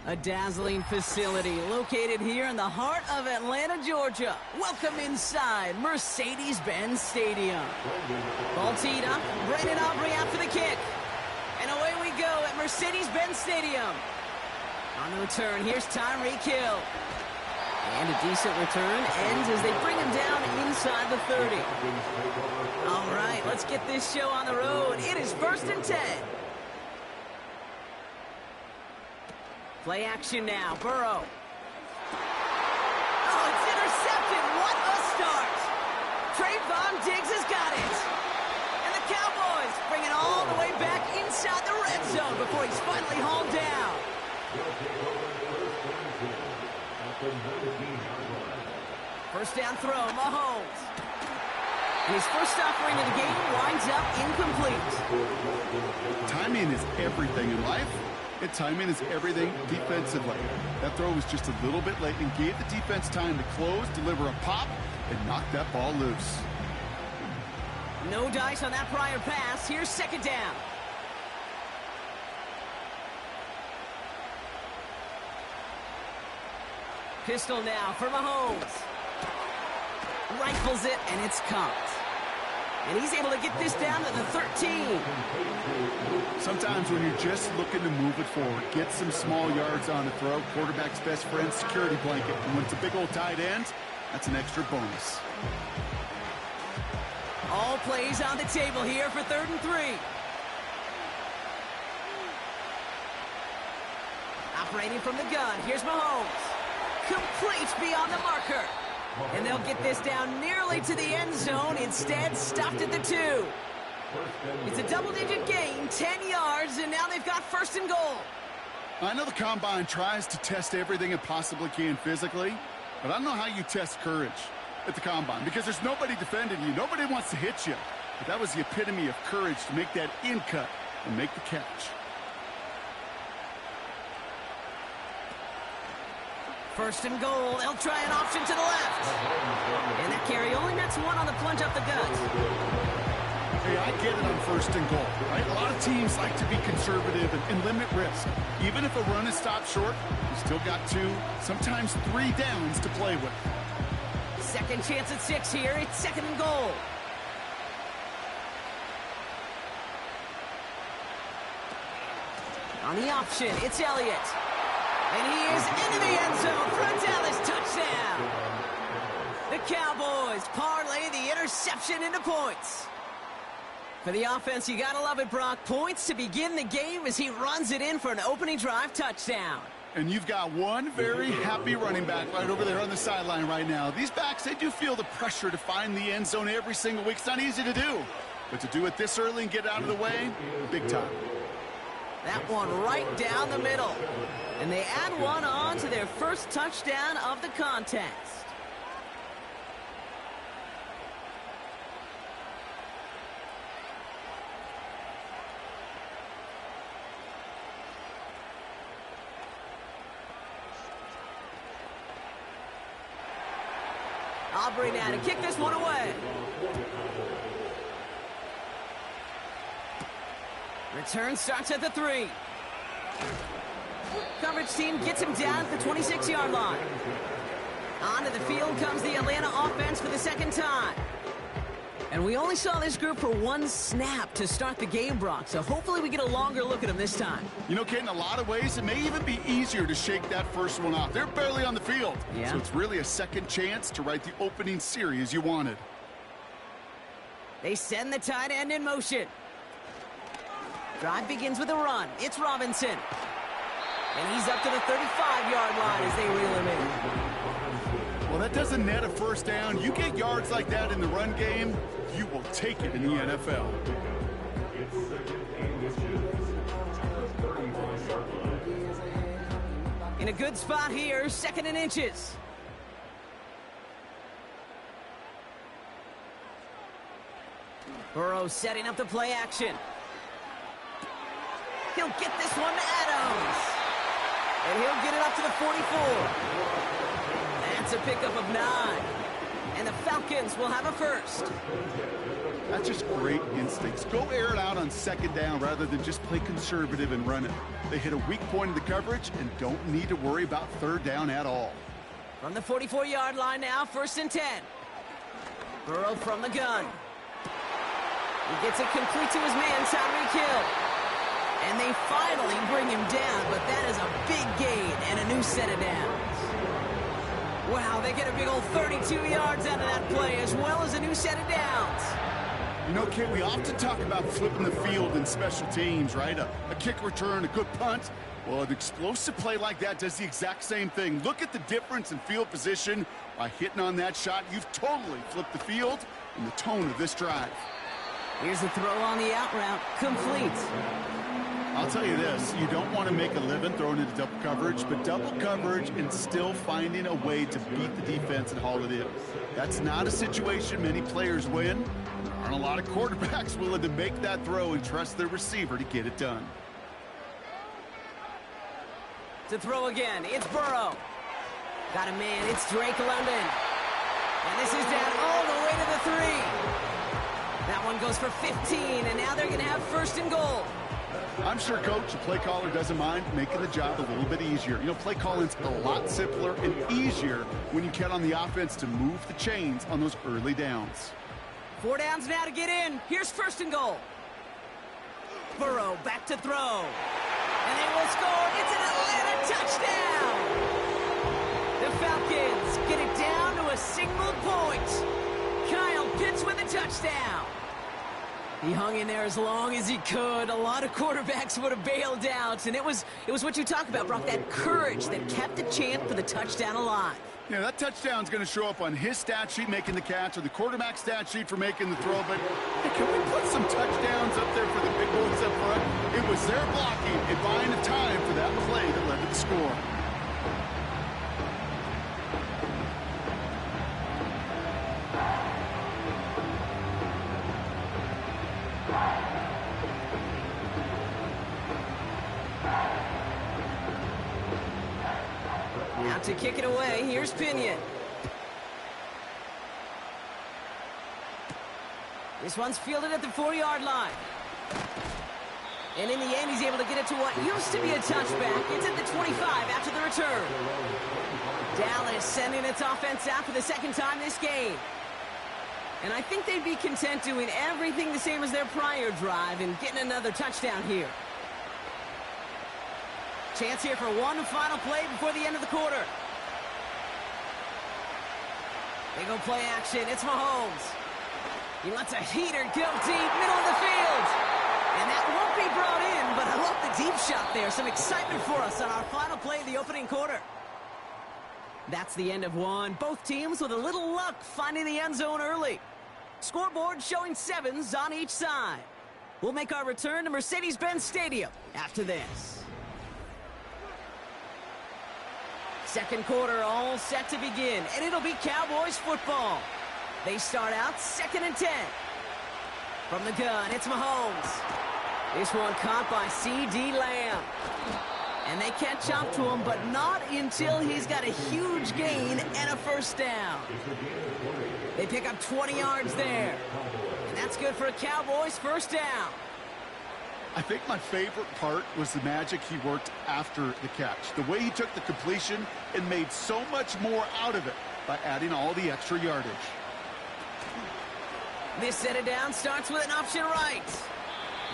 A dazzling facility located here in the heart of Atlanta, Georgia. Welcome inside Mercedes-Benz Stadium. Ball teed up, Brandon Aubrey out for the kick. And away we go at Mercedes-Benz Stadium. On the return, here's Tyreek Hill. And a decent return ends as they bring him down inside the 30. All right, let's get this show on the road. It is 1st and 10. Play action now, Burrow. Oh, it's intercepted. What a start. Trayvon Diggs has got it. And the Cowboys bring it all the way back inside the red zone before he's finally hauled down. First down throw, Mahomes. And his first offering of the game winds up incomplete. Timing is everything in life. And timing is everything defensively. That throw was just a little bit late and gave the defense time to close, deliver a pop, and knock that ball loose. No dice on that prior pass. Here's 2nd down. Pistol now for Mahomes. Rifles it, and it's caught. And he's able to get this down to the 13. Sometimes when you're just looking to move it forward, get some small yards on the throw, quarterback's best friend, security blanket. And when it's a big old tight end, that's an extra bonus. All plays on the table here for 3rd and 3. Operating from the gun, here's Mahomes. Complete beyond the marker. And they'll get this down nearly to the end zone, instead stopped at the 2. It's a double-digit gain, 10 yards, and now they've got 1st and goal. I know the Combine tries to test everything it possibly can physically, but I don't know how you test courage at the Combine, because there's nobody defending you. Nobody wants to hit you. But that was the epitome of courage to make that in cut and make the catch. 1st and goal. They'll try an option to the left. And that carry only nets 1 on the plunge up the gut. Hey, I get it on 1st and goal, right? A lot of teams like to be conservative and limit risk. Even if a run is stopped short, you still got 2, sometimes 3 downs to play with. Second chance at 6 here. It's 2nd and goal. On the option, it's Elliott. And he is into the end zone for a Dallas touchdown. The Cowboys parlay the interception into points. For the offense, you gotta love it, Brock. Points to begin the game as he runs it in for an opening drive touchdown. And you've got one very happy running back right over there on the sideline right now. These backs, they do feel the pressure to find the end zone every single week. It's not easy to do. But to do it this early and get out of the way, big time. That one right down the middle. And they add 1 on to their first touchdown of the contest. Aubrey now to kick this one away. Return starts at the 3. Coverage team gets him down at the 26-yard line. Onto the field comes the Atlanta offense for the 2nd time. And we only saw this group for 1 snap to start the game, Brock, so hopefully we get a longer look at them this time. You know, Kate, in a lot of ways, it may even be easier to shake that first one off. They're barely on the field. Yeah. So it's really a second chance to write the opening series you wanted. They send the tight end in motion. Drive begins with a run. It's Robinson. And he's up to the 35-yard line as they reel him in. Well, that doesn't net a first down. You get yards like that in the run game, you will take it in the NFL. In a good spot here, 2nd and inches. Burrow setting up the play action. He'll get this one to Adams. And he'll get it up to the 44. That's a pickup of 9. And the Falcons will have a first. That's just great instincts. Go air it out on second down rather than just play conservative and run it. They hit a weak point in the coverage and don't need to worry about third down at all. From the 44-yard line now, 1st and 10. Burrow from the gun. He gets it complete to his man, Tyreek Hill. And they finally bring him down, but that is a big gain and a new set of downs. Wow, they get a big old 32 yards out of that play, as well as a new set of downs. You know, Kate, we often talk about flipping the field in special teams, right? A kick return, a good punt. Well, an explosive play like that does the exact same thing. Look at the difference in field position. By hitting on that shot, you've totally flipped the field and the tone of this drive. Here's the throw on the out route, complete. I'll tell you this, you don't want to make a living throwing into double coverage, but double coverage and still finding a way to beat the defense and haul it in. That's not a situation many players win. There aren't a lot of quarterbacks willing to make that throw and trust their receiver to get it done. To throw again, it's Burrow. Got a man, it's Drake London. And this is down all the way to the 3. That one goes for 15, and now they're going to have 1st and goal. I'm sure, Coach, the play caller doesn't mind making the job a little bit easier. You know, play calling's a lot simpler and easier when you count on the offense to move the chains on those early downs. 4 downs now to get in. Here's 1st and goal. Burrow back to throw. And they will score. It's an Atlanta touchdown. The Falcons get it down to a single point. Kyle Pitts with a touchdown. He hung in there as long as he could. A lot of quarterbacks would have bailed out. And it was what you talk about, Brock, that courage that kept the chance for the touchdown alive. Yeah, that touchdown's going to show up on his stat sheet making the catch or the quarterback stat sheet for making the throw. But hey, can we put some touchdowns up there for the big boys up front? It was their blocking and buying the time for that play that led to the score. Now to kick it away, here's Pinion. This one's fielded at the 4-yard line. And in the end, he's able to get it to what used to be a touchback. It's at the 25 after the return. Dallas sending its offense out for the 2nd time this game. And I think they'd be content doing everything the same as their prior drive and getting another touchdown here. Chance here for one final play before the end of the quarter. They go play action. It's Mahomes. He lets a heater go deep, middle of the field. And that won't be brought in, but I love the deep shot there. Some excitement for us on our final play of the opening quarter. That's the end of one. Both teams with a little luck finding the end zone early. Scoreboard showing 7s on each side. We'll make our return to Mercedes-Benz Stadium after this. 2nd quarter all set to begin, and it'll be Cowboys football. They start out 2nd and 10. From the gun, it's Mahomes. This one caught by C.D. Lamb. And they catch up to him, but not until he's got a huge gain and a 1st down. They pick up 20 yards there. And that's good for a Cowboys 1st down. I think my favorite part was the magic he worked after the catch. The way he took the completion and made so much more out of it by adding all the extra yardage. This set of down starts with an option right.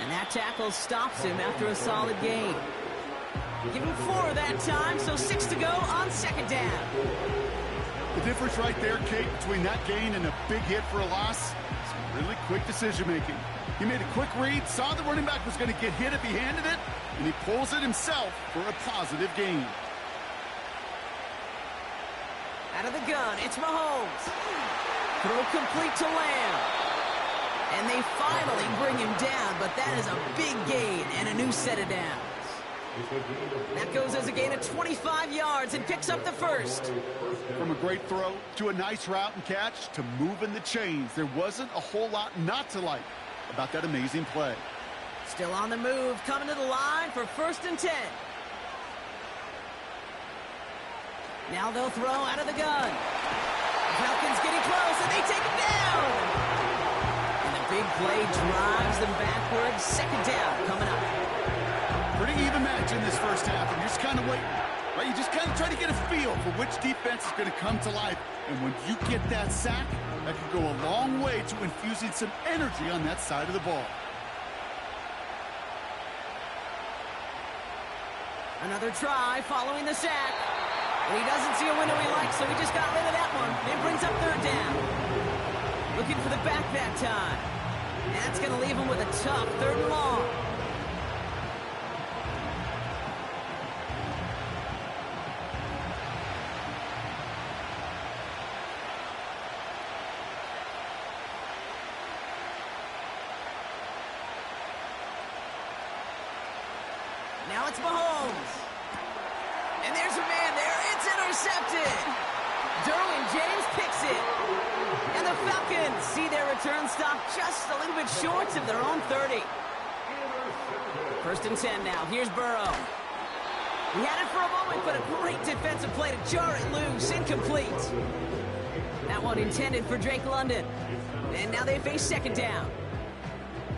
And that tackle stops him after a solid gain. Give him 4 that time, so 6 to go on 2nd down. The difference right there, Kate, between that gain and a big hit for a loss is really quick decision-making. He made a quick read, saw the running back was going to get hit if he handed it, and he pulls it himself for a positive gain. Out of the gun, it's Mahomes. Throw complete to Lamb. And they finally bring him down, but that is a big gain and a new set of downs. That goes as a gain of 25 yards and picks up the 1st. From a great throw to a nice route and catch to moving the chains, there wasn't a whole lot not to like about that amazing play. Still on the move, coming to the line for 1st and 10. Now they'll throw out of the gun. Falcons getting close, and they take him down. And the big play drives them backwards. Second down coming up. Pretty even match in this first half, and you're just kind of waiting. Right? You just kind of try to get a feel for which defense is going to come to life. And when you get that sack, that can go a long way to infusing some energy on that side of the ball. Another try following the sack. And he doesn't see a window he likes, so he just got rid of that one. It brings up third down. Looking for the back that time. And that's going to leave him with a tough third and long. Now it's Mahomes. And there's a man there. It's intercepted. Derwin James picks it. And the Falcons see their return stop just a little bit short of their own 30. First and 10 now. Here's Burrow. He had it for a moment, but a great defensive play to jar it loose. Incomplete. That one intended for Drake London. And now they face second down.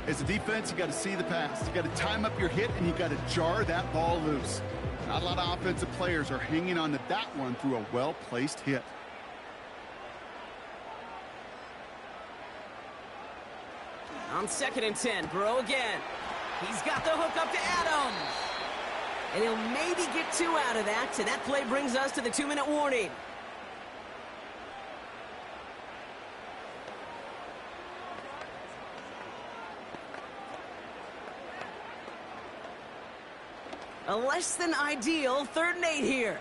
As a defense, you got to see the pass. You got to time up your hit, and you got to jar that ball loose. Not a lot of offensive players are hanging on to that one through a well-placed hit. On second and 10, Burrow again. He's got the hook up to Adams. And he'll maybe get two out of that, so that play brings us to the 2-minute warning. A less than ideal 3rd and 8 here.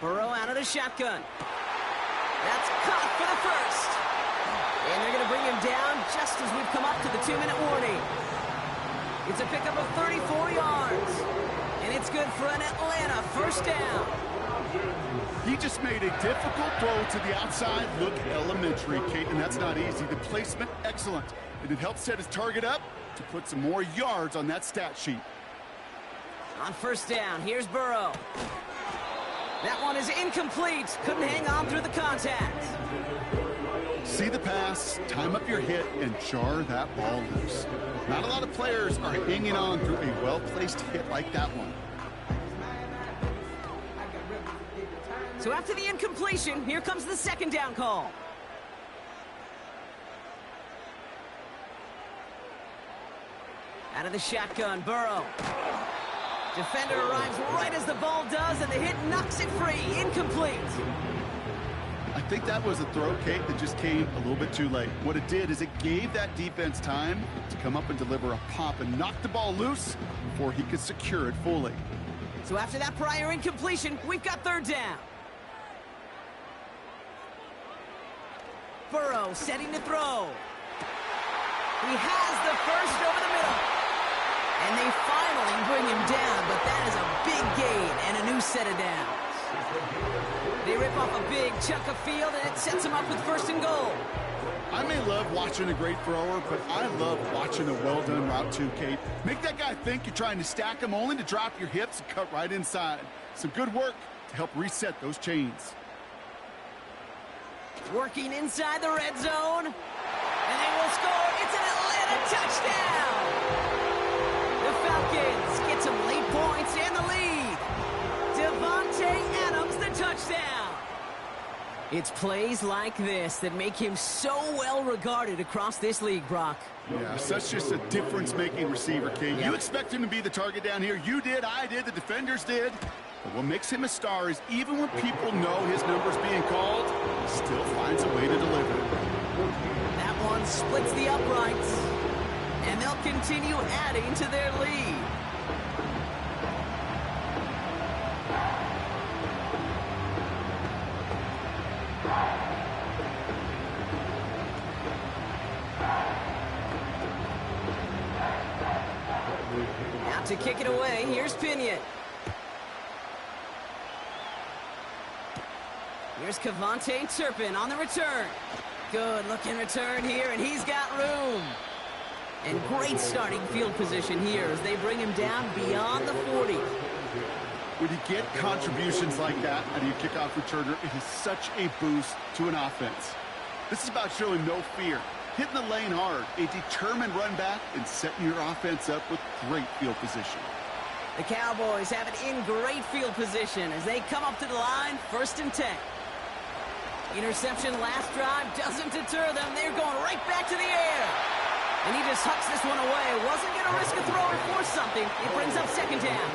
Burrow out of the shotgun. That's caught for the first. And they're going to bring him down just as we've come up to the 2-minute warning. It's a pickup of 34 yards. And it's good for an Atlanta first down. He just made a difficult throw to the outside. Look elementary, Kate, and that's not easy. The placement, excellent. And it helps set his target up to put some more yards on that stat sheet. On first down, here's Burrow. That one is incomplete. Couldn't hang on through the contact. See the pass, time up your hit, and jar that ball loose. Not a lot of players are hanging on through a well-placed hit like that one. So after the incompletion, here comes the second down call. Out of the shotgun, Burrow. Defender arrives right as the ball does, and the hit knocks it free. Incomplete. I think that was a throw, Kate, that just came a little bit too late. What it did is it gave that defense time to come up and deliver a pop and knock the ball loose before he could secure it fully. So after that prior incompletion, we've got third down. Burrow setting to throw. He has the first over the middle. And they finally bring him down, but that is a big gain and a new set of downs. They rip off a big chunk of field, and it sets them up with first and goal. I may love watching a great thrower, but I love watching a well-done route too, Kate. Make that guy think you're trying to stack him only to drop your hips and cut right inside. Some good work to help reset those chains. Working inside the red zone. And they will score. It's an Atlanta touchdown. The Falcons get some late points and the lead. Devontae Adams, the touchdown. It's plays like this that make him so well regarded across this league, Brock. Yeah, such just a difference-making receiver, Kate. Yep. You expect him to be the target down here. You did, I did, the defenders did. But what makes him a star is even when people know his number's being called, he still finds a way to deliver. That one splits the uprights, and they'll continue adding to their lead. Now to kick it away, here's Pinion. Here's Kevontae Turpin on the return. Good looking return here, and he's got room. And great starting field position here as they bring him down beyond the 40. When you get contributions like that out of your kickoff returner, it is such a boost to an offense. This is about showing no fear, hitting the lane hard, a determined run back, and setting your offense up with great field position. The Cowboys have it in great field position as they come up to the line, 1st and 10. Interception last drive doesn't deter them. They're going right back to the air. And he just hucks this one away. Wasn't going to risk a throw or force something. It brings up 2nd down.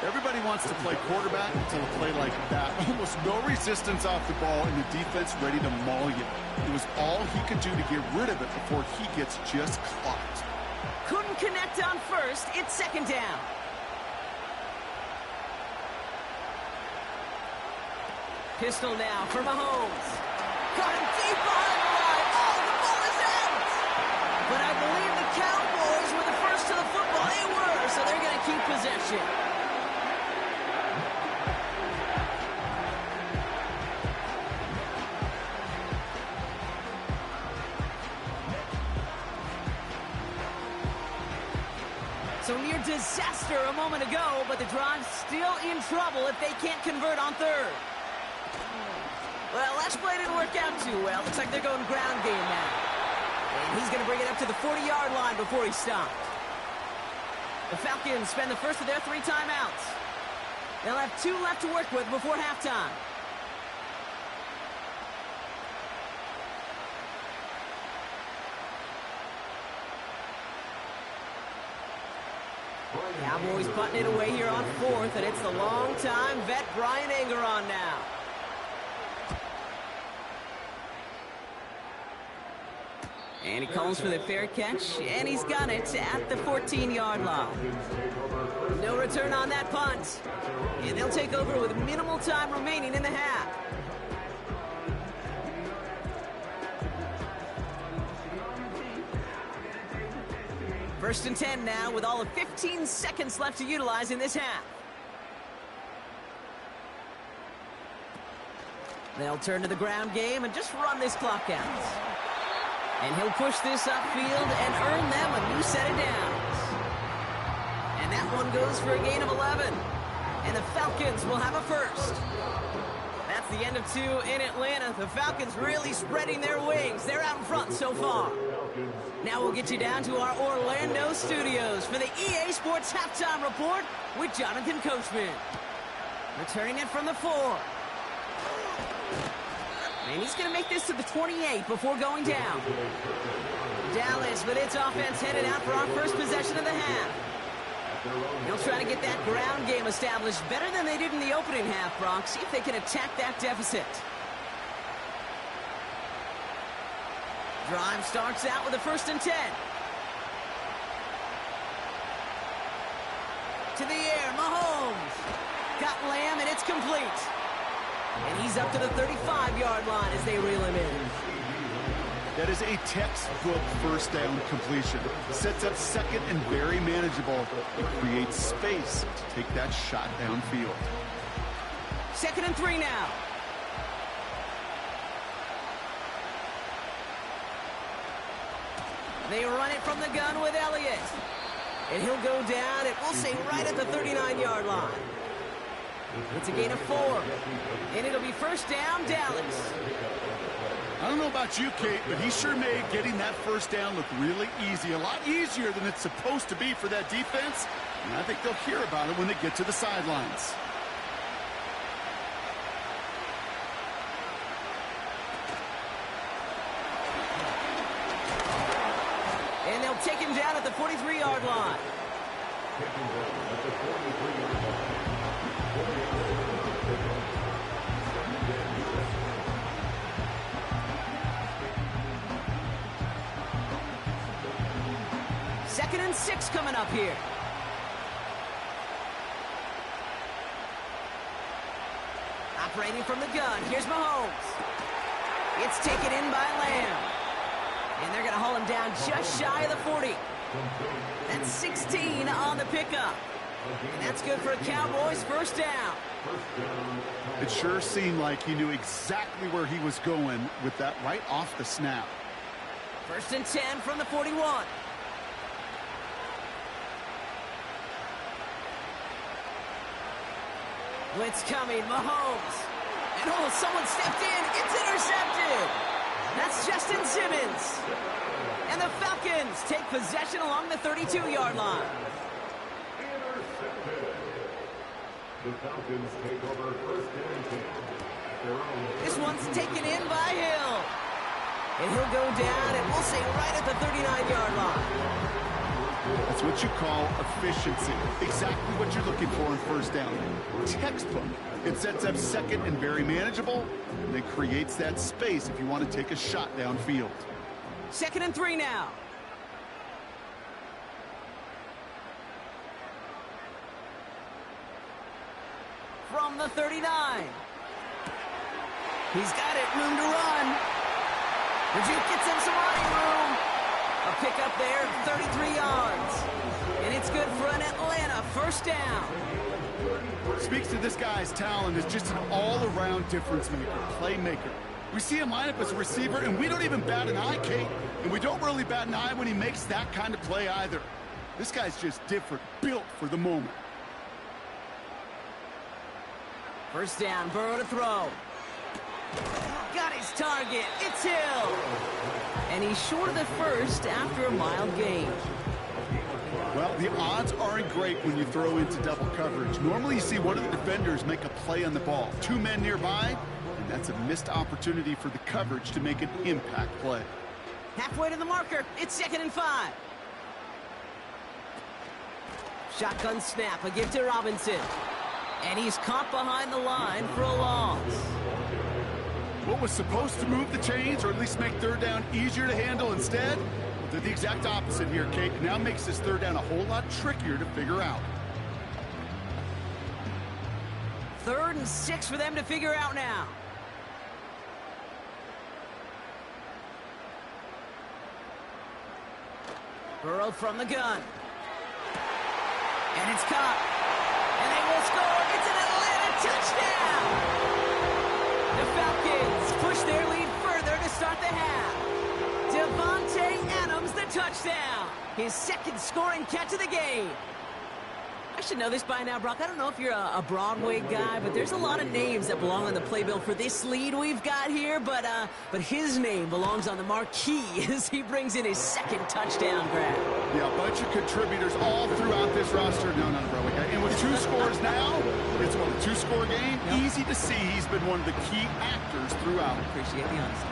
Everybody wants to play quarterback until a play like that. Almost no resistance off the ball and the defense ready to maul you. It was all he could do to get rid of it before he gets just clocked. Couldn't connect on 1st. It's 2nd down. Pistol now for Mahomes. Got him deep behind the line. Oh, the ball is out! But I believe the Cowboys were the first to the football. They were, so they're going to keep possession. So near disaster a moment ago, but the drive's still in trouble if they can't convert on 3rd. Well, last play didn't work out too well. Looks like they're going ground game now. And he's going to bring it up to the 40-yard line before he stopped. The Falcons spend the first of their 3 timeouts. They'll have 2 left to work with before halftime. Cowboys putting it away here on 4th, and it's the long-time vet Brian Engeron now. And he calls for the fair catch, and he's got it at the 14-yard line. No return on that punt. And they'll take over with minimal time remaining in the half. First and 10 now with all of 15 seconds left to utilize in this half. They'll turn to the ground game and just run this clock out. And he'll push this upfield and earn them a new set of downs. And that one goes for a gain of 11. And the Falcons will have a first. That's the end of 2 in Atlanta. The Falcons really spreading their wings. They're out in front so far. Now we'll get you down to our Orlando studios for the EA Sports Halftime Report with Jonathan Coachman. Returning it from the 4. And he's going to make this to the 28 before going down. Dallas with its offense headed out for our first possession of the half. They'll try to get that ground game established better than they did in the opening half, Brock. See if they can attack that deficit. Drive starts out with a 1st and 10. To the air, Mahomes. Got Lamb, and it's complete. And he's up to the 35-yard line as they reel him in. That is a textbook first down completion. Sets up 2nd and very manageable. It creates space to take that shot downfield. 2nd and 3 now. They run it from the gun with Elliott. And he'll go down, and we'll say right at the 39-yard line. It's a gain of 4. And it'll be first down, Dallas. I don't know about you, Kate, but he sure made getting that first down look really easy. A lot easier than it's supposed to be for that defense. And I think they'll hear about it when they get to the sidelines. And they'll take him down at the 43-yard line. Second and 6 coming up here. Operating from the gun. Here's Mahomes. It's taken in by Lamb. And they're going to haul him down just shy of the 40. That's 16 on the pickup. And that's good for a Cowboys first down. It sure seemed like he knew exactly where he was going with that right off the snap. First and 10 from the 41. Blitz coming, Mahomes. And oh, someone stepped in. It's intercepted. That's Justin Simmons. And the Falcons take possession along the 32-yard line. The Falcons take over first and 10. This one's taken in by Hill. And he'll go down, and we'll say right at the 39-yard line. That's what you call efficiency. Exactly what you're looking for in first down. Textbook. It sets up second and very manageable, and it creates that space if you want to take a shot downfield. 2nd and 3 now. From the 39. He's got it, room to run. Rajiv gets him some running room. A pickup there, 33 yards. And it's good for an Atlanta first down. Speaks to this guy's talent as just an all-around difference maker, playmaker. We see him line up as a receiver, and we don't even bat an eye, Kate. And we don't really bat an eye when he makes that kind of play either. This guy's just different, built for the moment. First down, Burrow to throw. Got his target. It's Hill. And he's short of the first after a mild gain. Well, the odds aren't great when you throw into double coverage. Normally you see one of the defenders make a play on the ball. 2 men nearby, and that's a missed opportunity for the coverage to make an impact play. Halfway to the marker. It's 2nd and 5. Shotgun snap. A give to Robinson. And he's caught behind the line for a loss. What was supposed to move the chains, or at least make third down easier to handle instead, did the exact opposite here, Kate. Now makes this third down a whole lot trickier to figure out. 3rd and 6 for them to figure out now. Burrow from the gun. And it's caught. And they will score. It's an Atlanta touchdown. The Falcons push their lead further to start the half. Devontae Adams, the touchdown. His 2nd scoring catch of the game. I should know this by now, Brock. I don't know if you're a Broadway guy, but there's a lot of names that belong on the playbill for this lead we've got here. But his name belongs on the marquee as he brings in his 2nd touchdown grab. Yeah, a bunch of contributors all throughout this roster. No, not a Broadway guy. And with 2 scores now, it's what, a 2-score game? Yep. Easy to see he's been one of the key actors throughout. Appreciate the honesty.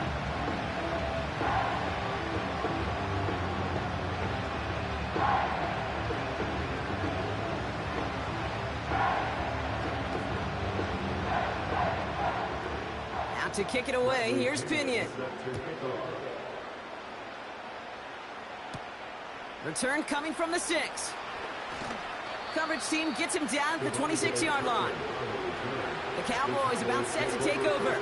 To kick it away, here's Pinion. Return coming from the 6. Coverage team gets him down at the 26-yard line. The Cowboys about set to take over.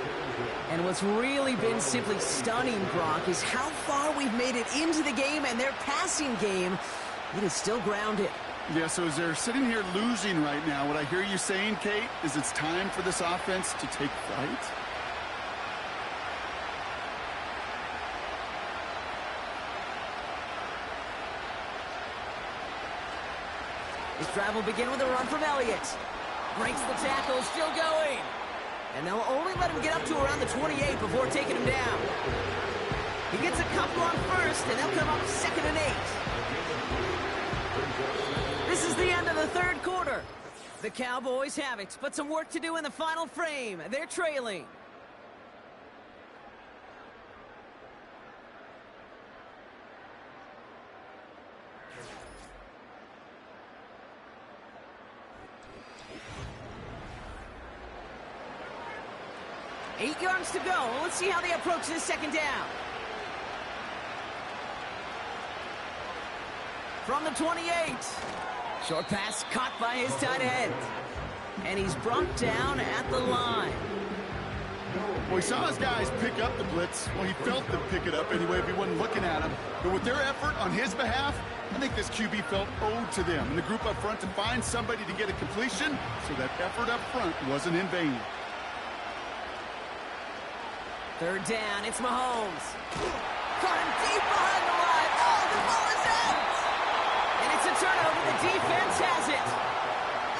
And what's really been simply stunning, Brock, is how far we've made it into the game, and their passing game, it is still grounded. Yeah, so as they're sitting here losing right now, what I hear you saying, Kate, is it's time for this offense to take flight? This drive will begin with a run from Elliott. Breaks the tackle, still going. And they'll only let him get up to around the 28 before taking him down. He gets a couple on first, and they'll come up 2nd and 8. This is the end of the 3rd quarter. The Cowboys have it, but some work to do in the final frame. They're trailing. Eight yards to go. Let's see how they approach this 2nd down. From the 28. Short pass caught by his tight end. And he's brought down at the line. Well, he saw his guys pick up the blitz. Well, he felt them pick it up anyway if he wasn't looking at him. But with their effort on his behalf, I think this QB felt owed to them and the group up front to find somebody to get a completion, so that effort up front wasn't in vain. 3rd down, it's Mahomes. Caught him deep behind the line. Oh, the ball is out! And it's a turnover. The defense has it.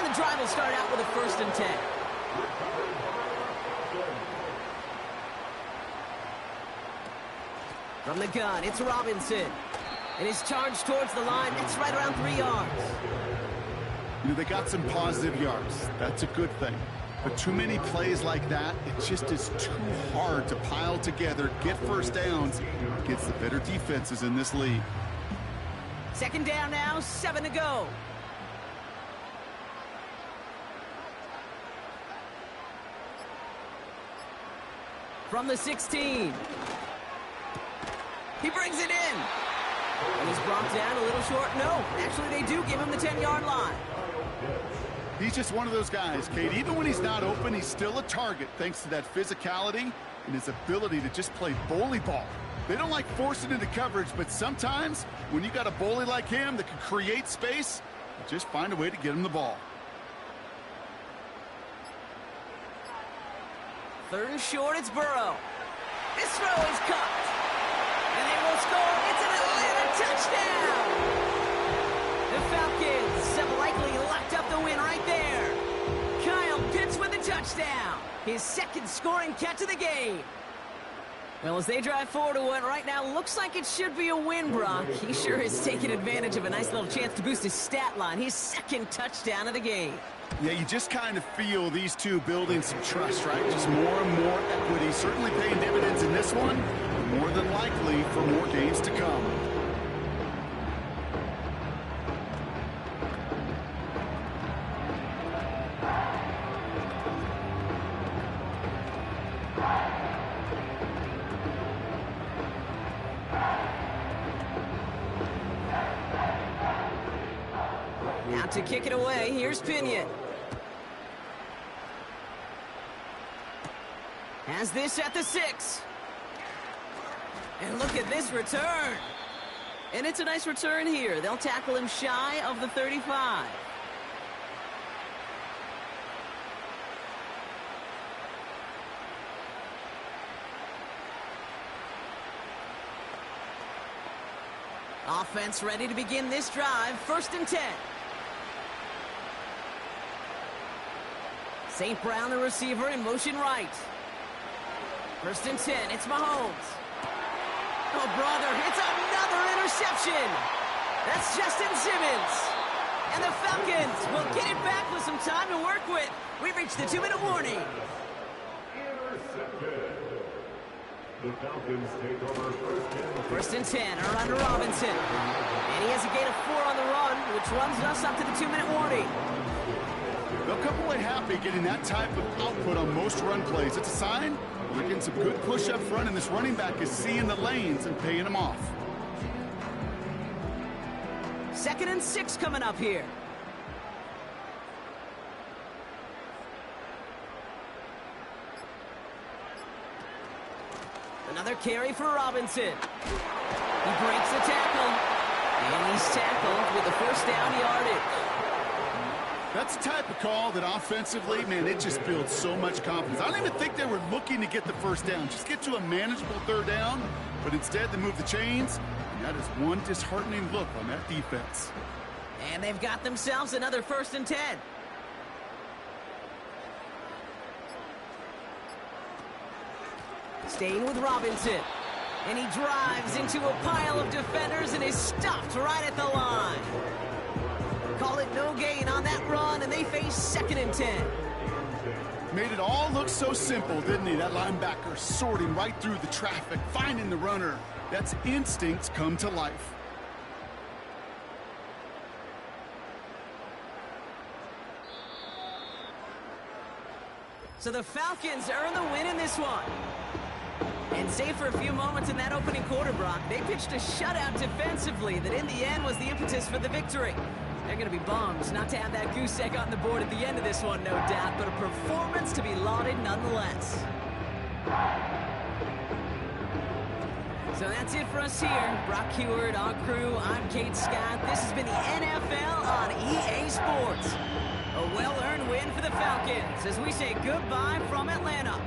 And the drive will start out with a 1st and 10. From the gun, it's Robinson. And his charge towards the line, it's right around 3 yards. You know, they got some positive yards. That's a good thing. But too many plays like that, it just is too hard to pile together, get first downs against the better defenses in this league. Second down now, 7 to go. From the 16. He brings it in. And he's brought down a little short. No, actually they do give him the 10-yard line. He's just one of those guys, Kate. Even when he's not open, he's still a target thanks to that physicality and his ability to just play bully ball. They don't like forcing into coverage, but sometimes when you got a bully like him that can create space, just find a way to get him the ball. Third and short, it's Burrow. This throw is caught. And they will score. It's an Atlanta touchdown. The Falcons have likely locked up the win right there. Kyle Pitts with a touchdown. His second scoring catch of the game. Well, as they drive forward to what right now looks like it should be a win, Brock. He sure has taken advantage of a nice little chance to boost his stat line. His second touchdown of the game. Yeah, you just kind of feel these two building some trust, right? Just more and more equity. Certainly paying dividends in this one. More than likely for more games to come. Now to kick it away, here's Pinion. Has this at the 6. And look at this return. And it's a nice return here. They'll tackle him shy of the 35. Offense ready to begin this drive. 1st and 10. St. Brown, the receiver, in motion right. 1st and 10. It's Mahomes. Oh, brother, it's another interception. That's Justin Simmons. And the Falcons will get it back with some time to work with. We've reached the 2-minute warning. Intercepted. The Falcons take over 1st and 10, a run to Robinson. And he has a gain of 4 on the run, which runs us up to the 2-minute warning. They'll come away happy getting that type of output on most run plays. It's a sign they're getting some good push up front, and this running back is seeing the lanes and paying them off. 2nd and 6 coming up here. Another carry for Robinson. He breaks the tackle. And he's tackled with the 1st down yardage. That's the type of call that offensively, man, it just builds so much confidence. I don't even think they were looking to get the 1st down. Just get to a manageable 3rd down. But instead, they move the chains. And that is one disheartening look on that defense. And they've got themselves another 1st and 10. Staying with Robinson. And he drives into a pile of defenders and is stopped right at the line. Call it no gain on that run, and they face 2nd and 10. Made it all look so simple, didn't he? That linebacker sorting right through the traffic, finding the runner. That's instincts come to life. So the Falcons earn the win in this one. And save for a few moments in that opening quarter, Brock, they pitched a shutout defensively that in the end was the impetus for the victory. They're going to be bummed not to have that goose egg on the board at the end of this one, no doubt, but a performance to be lauded nonetheless. So that's it for us here. Brock Heward, our crew, I'm Kate Scott. This has been the NFL on EA Sports. A well-earned win for the Falcons as we say goodbye from Atlanta.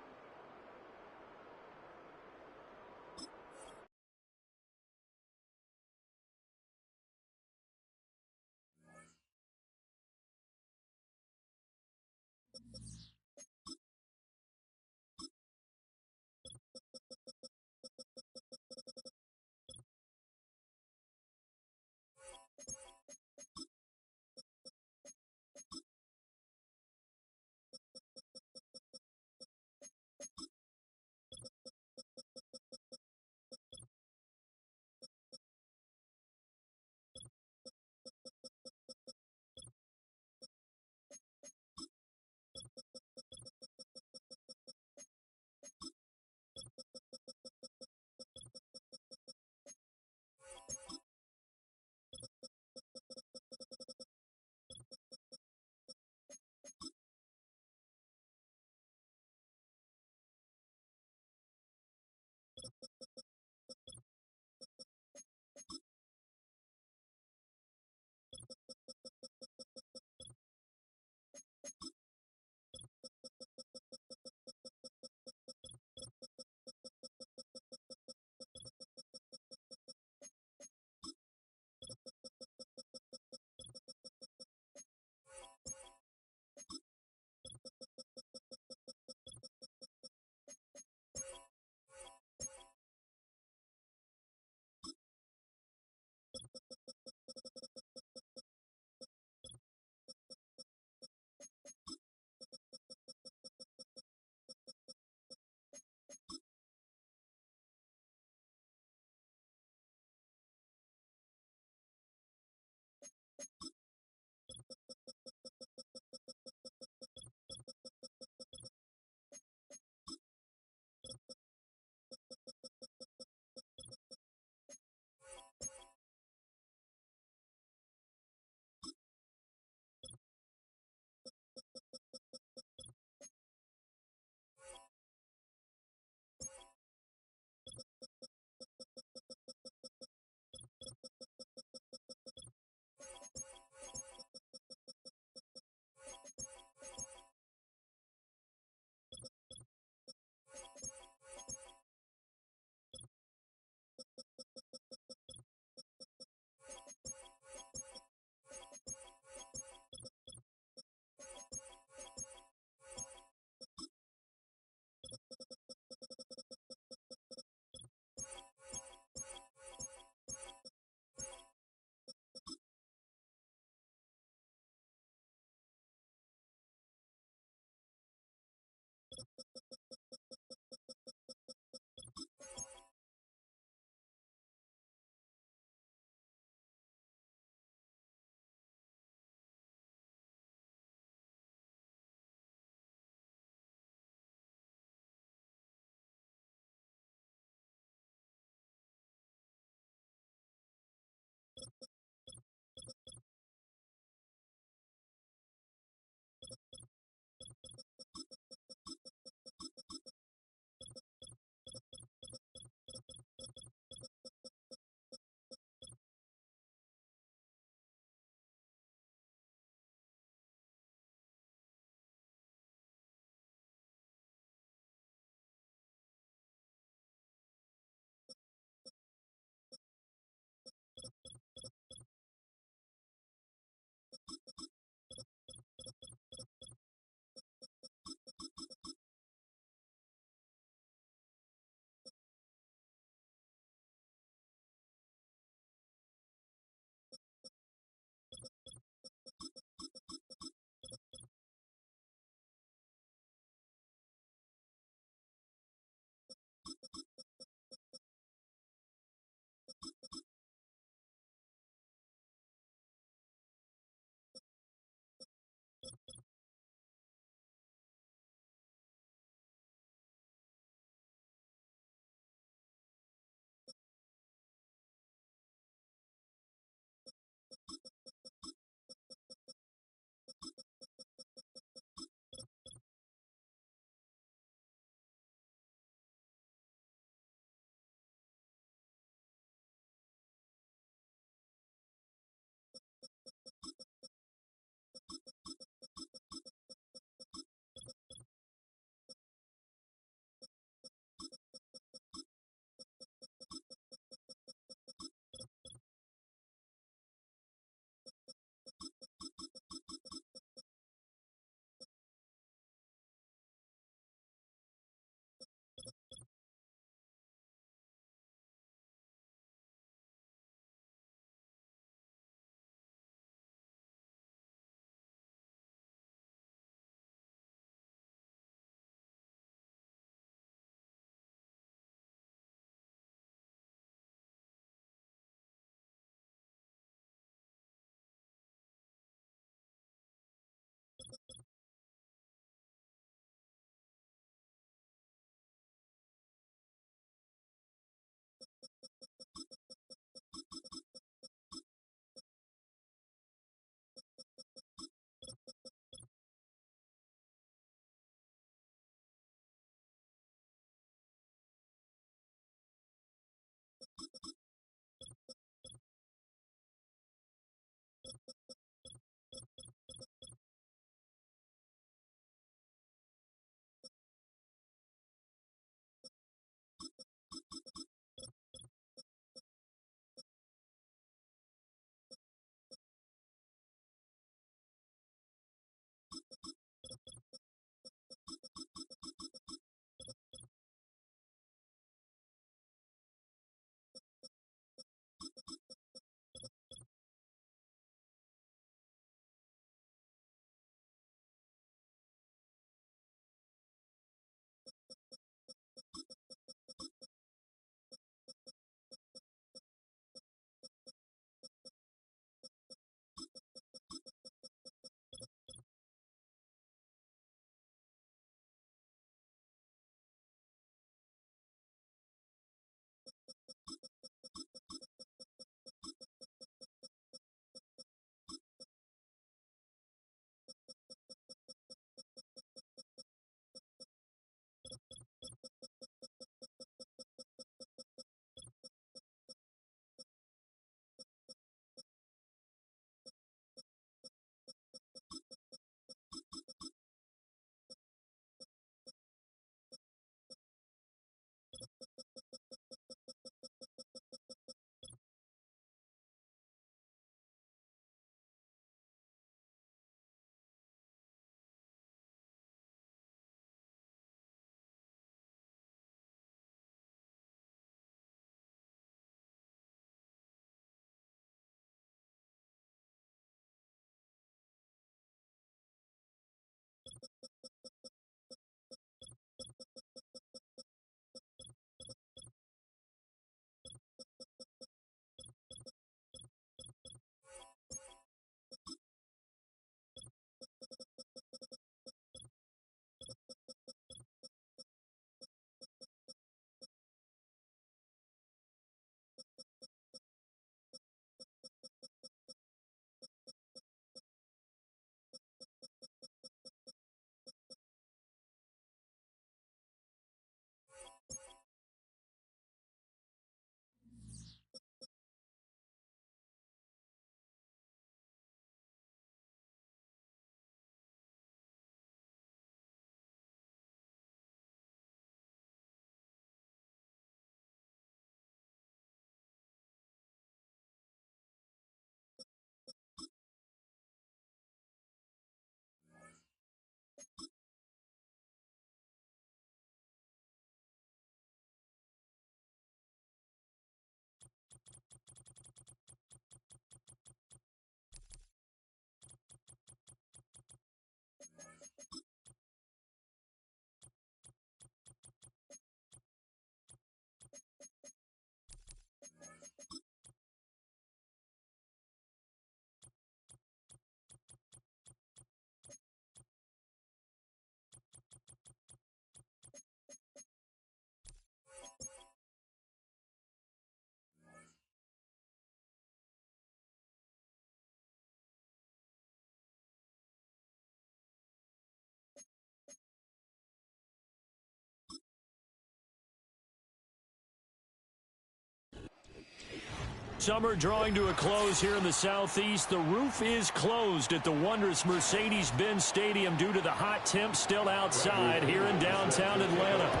Summer drawing to a close here in the Southeast. The roof is closed at the wondrous Mercedes-Benz Stadium due to the hot temps still outside here in downtown Atlanta.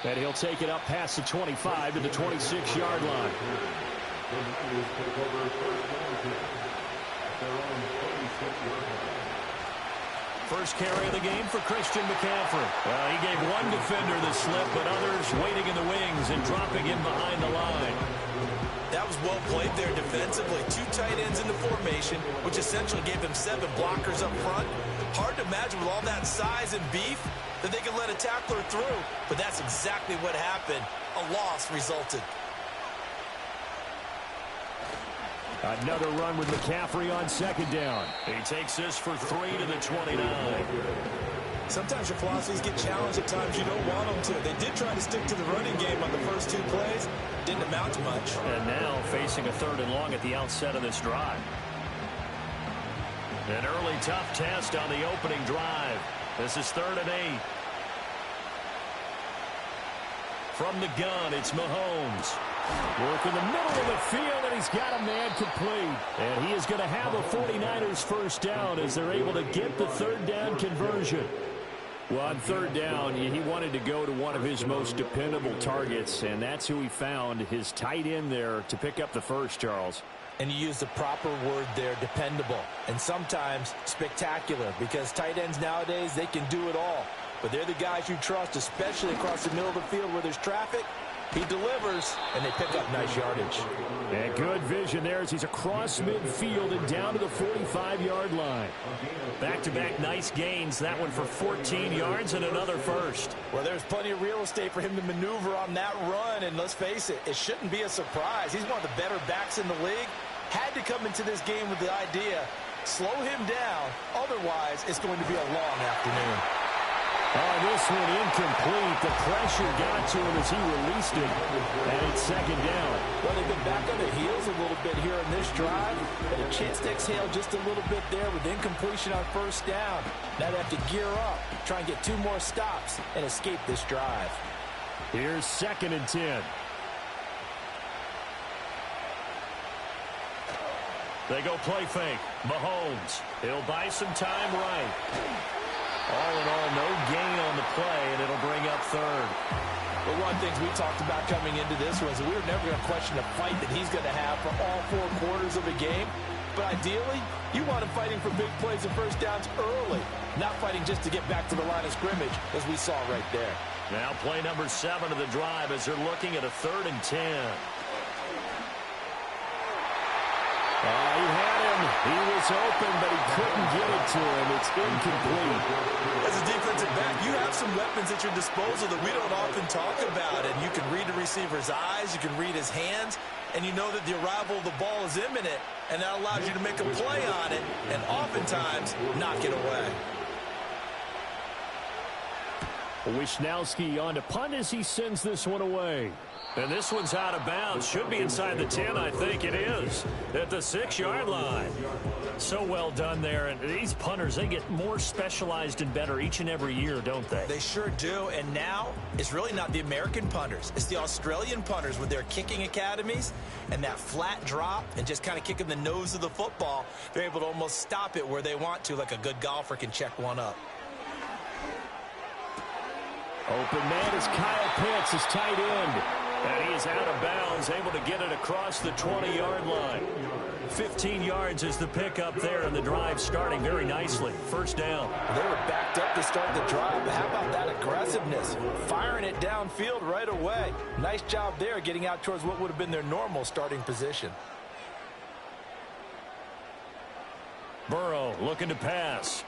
And he'll take it up past the 25 to the 26-yard line. First carry of the game for Christian McCaffrey. Well, he gave one defender the slip, but others waiting in the wings and dropping him behind the line. That was well played there defensively. 2 tight ends in the formation, which essentially gave them 7 blockers up front. Hard to imagine with all that size and beef that they could let a tackler through, but that's exactly what happened. A loss resulted. Another run with McCaffrey on second down. He takes this for 3 to the 29. Sometimes your philosophies get challenged at times you don't want them to. They did try to stick to the running game on the first 2 plays. Didn't amount to much. And now facing a 3rd and long at the outset of this drive. An early tough test on the opening drive. This is 3rd and 8. From the gun, it's Mahomes. Work in the middle of the field, and he's got a man complete. And he is going to have a 49ers first down as they're able to get the 3rd down conversion. Well, on 3rd down, he wanted to go to one of his most dependable targets, and that's who he found, his tight end there, to pick up the first, Charles. And you use the proper word there, dependable, and sometimes spectacular, because tight ends nowadays, they can do it all. But they're the guys you trust, especially across the middle of the field where there's traffic. He delivers, and they pick up nice yardage. And good vision there as he's across midfield and down to the 45-yard line. Back-to-back nice gains, that one for 14 yards and another first. Well, there's plenty of real estate for him to maneuver on that run, and let's face it, it shouldn't be a surprise. He's one of the better backs in the league. Had to come into this game with the idea, slow him down, otherwise it's going to be a long afternoon. Oh, this one incomplete. The pressure got to him as he released it, and it's 2nd down. Well, they've been back on their heels a little bit here in this drive, and a chance to exhale just a little bit there with incompletion on 1st down. Now they have to gear up, try and get 2 more stops, and escape this drive. Here's 2nd and 10. They go play fake. Mahomes. He'll buy some time right. All in all, no gain on the play, and it'll bring up 3rd. Well, one of the things we talked about coming into this was that we were never going to question the fight that he's going to have for all 4 quarters of a game. But ideally, you want him fighting for big plays and first downs early, not fighting just to get back to the line of scrimmage, as we saw right there. Now play number 7 of the drive as they're looking at a 3rd and 10. He had him. He was open, but he couldn't get it to him. It's incomplete. As a defensive back, you have some weapons at your disposal that we don't often talk about. And you can read the receiver's eyes, you can read his hands, and you know that the arrival of the ball is imminent, and that allows you to make a play on it and oftentimes knock it away. Wisnowski on to punt as he sends this one away. And this one's out of bounds. Should be inside the 10, I think it is. At the 6-yard line. So well done there. And these punters, they get more specialized and better each and every year, don't they? They sure do. And now, it's really not the American punters. It's the Australian punters with their kicking academies and that flat drop and just kind of kicking the nose of the football. They're able to almost stop it where they want to, like a good golfer can check one up. Open man is Kyle Pitts, his tight end. And he is out of bounds, able to get it across the 20-yard line. 15 yards is the pickup there, and the drive starting very nicely. First down. They were backed up to start the drive, but how about that aggressiveness? Firing it downfield right away. Nice job there getting out towards what would have been their normal starting position. Burrow looking to pass.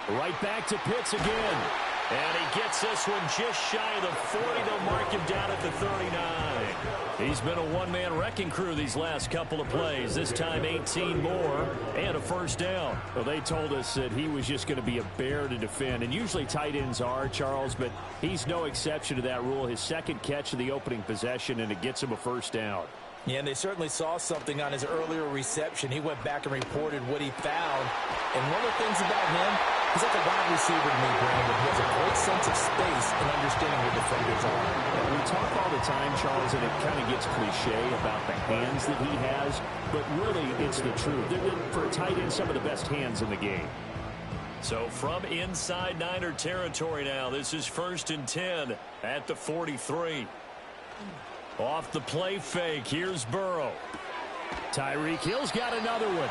Right back to Pitts again. And he gets this one just shy of the 40. They'll mark him down at the 39. He's been a one-man wrecking crew these last couple of plays. This time 18 more and a first down. Well, they told us that he was just going to be a bear to defend. And usually tight ends are, Charles, but he's no exception to that rule. His 2nd catch of the opening possession, and it gets him a first down. Yeah, and they certainly saw something on his earlier reception. He went back and reported what he found. And one of the things about him, He's like a wide receiver to me, Brandon. He has a great sense of space and understanding where defenders are. We talk all the time, Charles, and it kind of gets cliche about the hands that he has, but really it's the truth. For a tight end, some of the best hands in the game. So from inside Niner territory now, this is 1st and 10 at the 43. Off the play fake, here's Burrow. Tyreek Hill's got another one.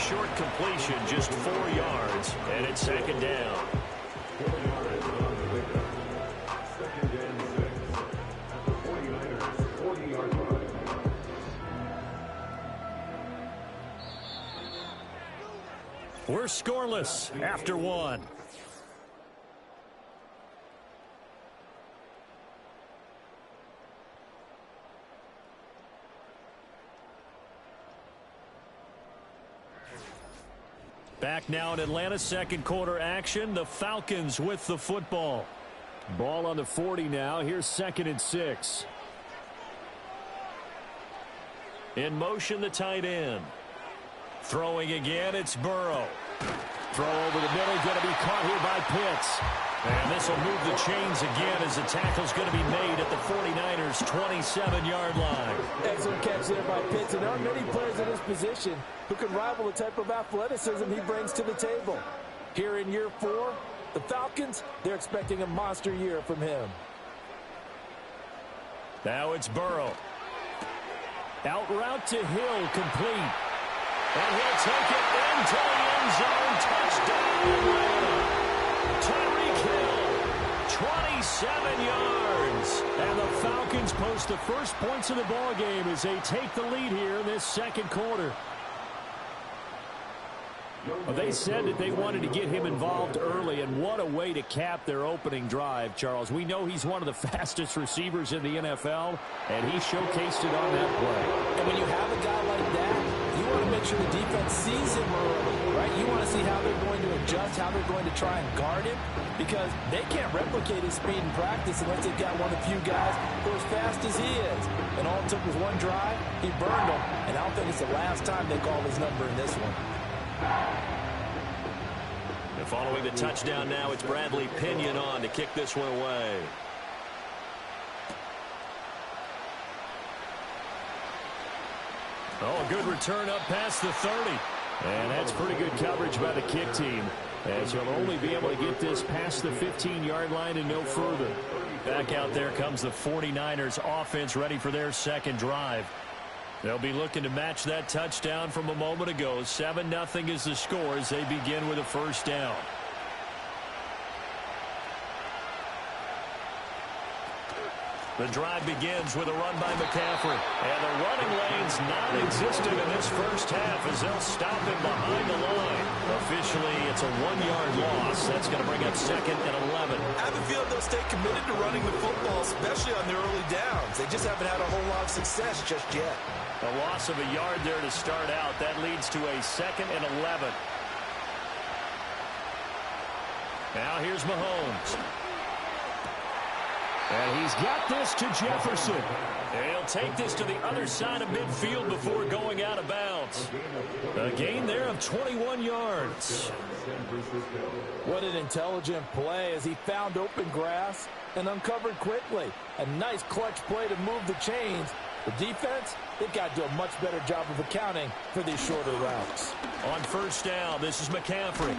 Short completion, just 4 yards, and it's 2nd down. We're scoreless after 1. Back now in Atlanta, 2nd quarter action. The Falcons with the football. Ball on the 40 now. Here's 2nd and 6. In motion, the tight end. Throwing again, it's Burrow. Throw over the middle, going to be caught here by Pitts. And this will move the chains again as the tackle's going to be made at the 49ers' 27-yard line. Excellent catch there by Pitts. And there are many players in this position who can rival the type of athleticism he brings to the table. Here in year 4, the Falcons, they're expecting a monster year from him. Now it's Burrow. Out route to Hill, complete. And he'll take it into the end zone. Touchdown, Atlanta. Tyreek Hill, 27 yards. And the Falcons post the first points of the ball game as they take the lead here in this 2nd quarter. Well, they said that they wanted to get him involved early, and what a way to cap their opening drive, Charles. We know he's one of the fastest receivers in the NFL, and he showcased it on that play. And when you have a guy like that, you want to make sure the defense sees him early, right? You want to see how they're going to adjust, how they're going to try and guard him, because they can't replicate his speed in practice unless they've got one of the few guys who are as fast as he is. And all it took was one drive. He burned them, and I don't think it's the last time they call his number in this one. And following the touchdown now, it's Bradley Pinion on to kick this one away. Oh, a good return up past the 30. And that's pretty good coverage by the kick team, as he'll only be able to get this past the 15-yard line and no further. Back out there comes the 49ers offense, ready for their 2nd drive. They'll be looking to match that touchdown from a moment ago. 7-0 is the score as they begin with a 1st down. The drive begins with a run by McCaffrey. And the running lane's non-existent in this 1st half as they'll stop him behind the line. Officially, it's a 1-yard loss. That's going to bring up 2nd and 11. I have a feeling they'll stay committed to running the football, especially on the early downs. They just haven't had a whole lot of success just yet. A loss of a yard there to start out. That leads to a 2nd and 11. Now here's Mahomes. And he's got this to Jefferson. And he'll take this to the other side of midfield before going out of bounds. A gain there of 21 yards. What an intelligent play as he found open grass and uncovered quickly. A nice clutch play to move the chains. The defense, they've got to do a much better job of accounting for these shorter routes. On 1st down, this is McCaffrey.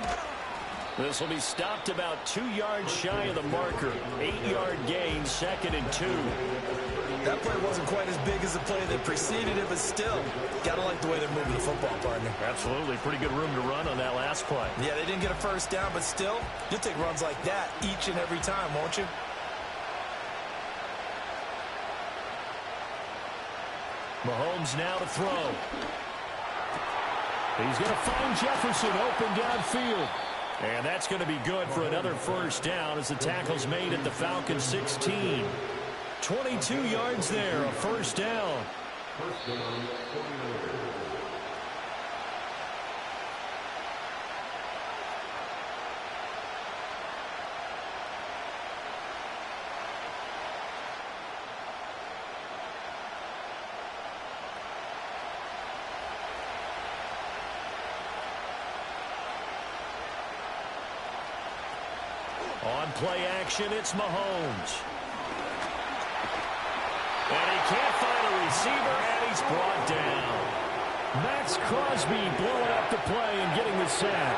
This will be stopped about 2 yards shy of the marker. 8-yard gain, 2nd and 2. That play wasn't quite as big as the play that preceded it, but still, got to like the way they're moving the football, partner. Absolutely. Pretty good room to run on that last play. Yeah, they didn't get a 1st down, but still, you'll take runs like that each and every time, won't you? Mahomes now to throw. He's going to find Jefferson open downfield. And that's going to be good for another 1st down as the tackle's made at the Falcons 16. 22 yards there, a 1st down. On play action, it's Mahomes. And he can't find a receiver, and he's brought down. Max Crosby blowing up the play and getting the sack.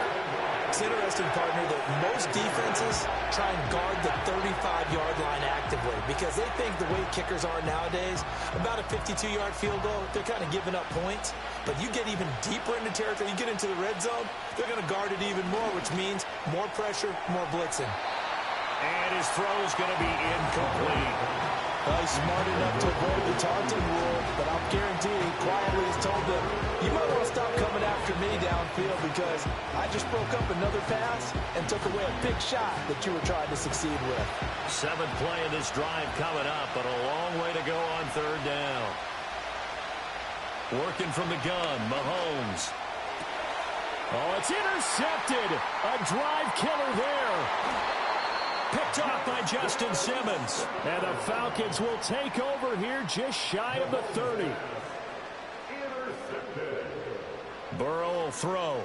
It's interesting, partner, that most defenses try and guard the 35-yard line actively because they think the way kickers are nowadays, about a 52-yard field goal, they're kind of giving up points. But you get even deeper into territory, you get into the red zone, they're going to guard it even more, which means more pressure, more blitzing. And his throw is going to be incomplete. Well, he's smart enough to avoid the taunting rule, but I'll guarantee he quietly has told them, you might want to stop coming after me downfield because I just broke up another pass and took away a big shot that you were trying to succeed with. 7th play of this drive coming up, but a long way to go on 3rd down. Working from the gun, Mahomes. Oh, it's intercepted. A drive killer there. Picked off by Justin Simmons. And the Falcons will take over here just shy of the 30. Burrow will throw.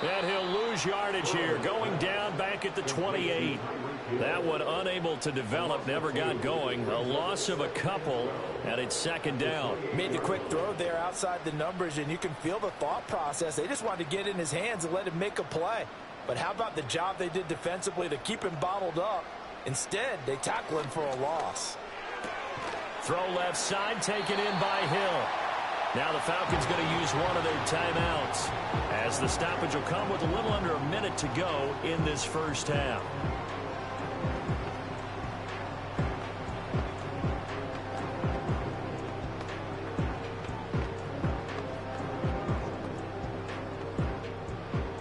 And he'll lose yardage here, going down back at the 28. That one unable to develop, never got going. A loss of a couple, and it's 2nd down. Made the quick throw there outside the numbers, and you can feel the thought process. They just wanted to get in his hands and let him make a play. But how about the job they did defensively to keep him bottled up? Instead, they tackle him for a loss. Throw left side, taken in by Hill. Now the Falcons going to use one of their timeouts, as the stoppage will come with a little under a minute to go in this first half.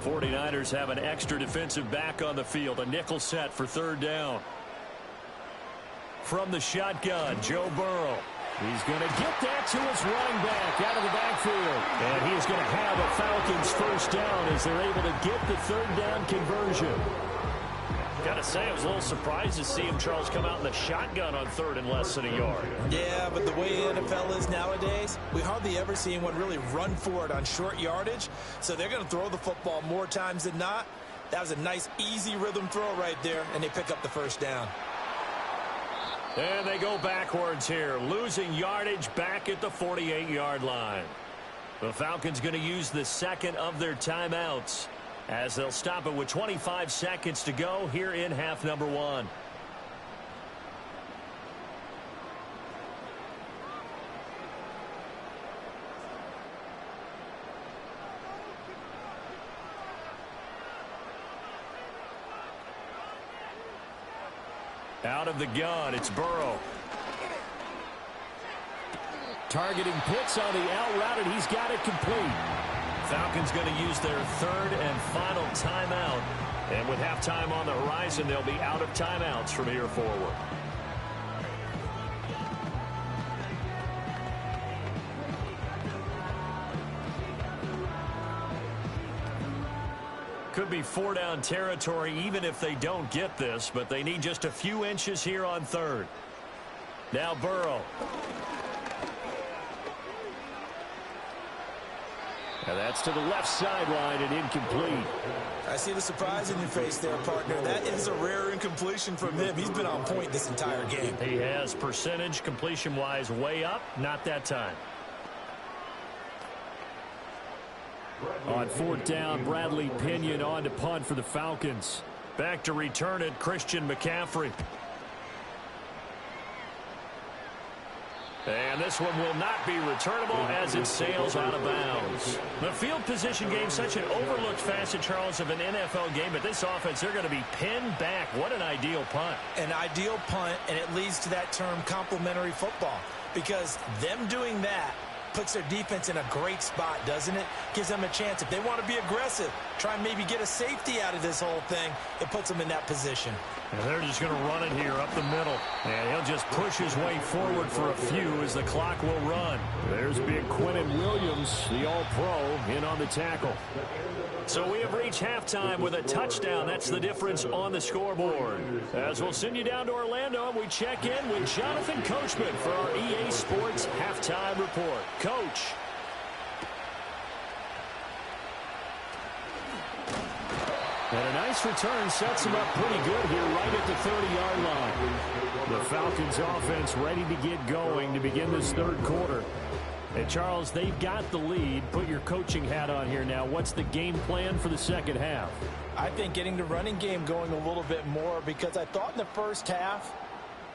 '49ers have an extra defensive back on the field, a nickel set for 3rd down. From the shotgun, Joe Burrow. He's going to get that to his running back out of the backfield. And he is going to have a Falcons 1st down as they're able to get the 3rd down conversion. Got to say, I was a little surprised to see him, Charles, come out in the shotgun on 3rd and less than a yard. Yeah, but the way the NFL is nowadays, we hardly ever see anyone really run for it on short yardage. So they're going to throw the football more times than not. That was a nice, easy rhythm throw right there, and they pick up the 1st down. And they go backwards here, losing yardage back at the 48-yard line. The Falcons going to use the 2nd of their timeouts, as they'll stop it with 25 seconds to go here in half number 1. Out of the gun, it's Burrow. Targeting Pitts on the out route, and he's got it complete. Falcons going to use their 3rd and final timeout. And with halftime on the horizon, they'll be out of timeouts from here forward. Could be 4-down territory even if they don't get this, but they need just a few inches here on 3rd. Now Burrow. And that's to the left sideline and incomplete. I see the surprise in your face there, partner. That is a rare incompletion from him. He's been on point this entire game. He has percentage completion-wise way up, not that time. On 4th down, Bradley Pinion on to punt for the Falcons. Back to return it, Christian McCaffrey. And this one will not be returnable as it sails out of bounds. The field position game, such an overlooked facet, Charles, of an NFL game, but this offense, they're going to be pinned back. What an ideal punt. An ideal punt, and it leads to that term complementary football, because them doing that puts their defense in a great spot, doesn't it? Gives them a chance. If they want to be aggressive, try and maybe get a safety out of this whole thing, it puts them in that position. And they're just going to run it here up the middle. And he'll just push his way forward for a few as the clock will run. There's big Quinnen Williams, the All-Pro, in on the tackle. So we have reached halftime with a touchdown. That's the difference on the scoreboard. As we'll send you down to Orlando, and we check in with Jonathan Coachman for our EA Sports Halftime Report. Coach. And a nice return sets him up pretty good here right at the 30-yard line. The Falcons offense ready to get going to begin this third quarter. And, Charles, they've got the lead. Put your coaching hat on here now. What's the game plan for the second half? I think getting the running game going a little bit more, because I thought in the first half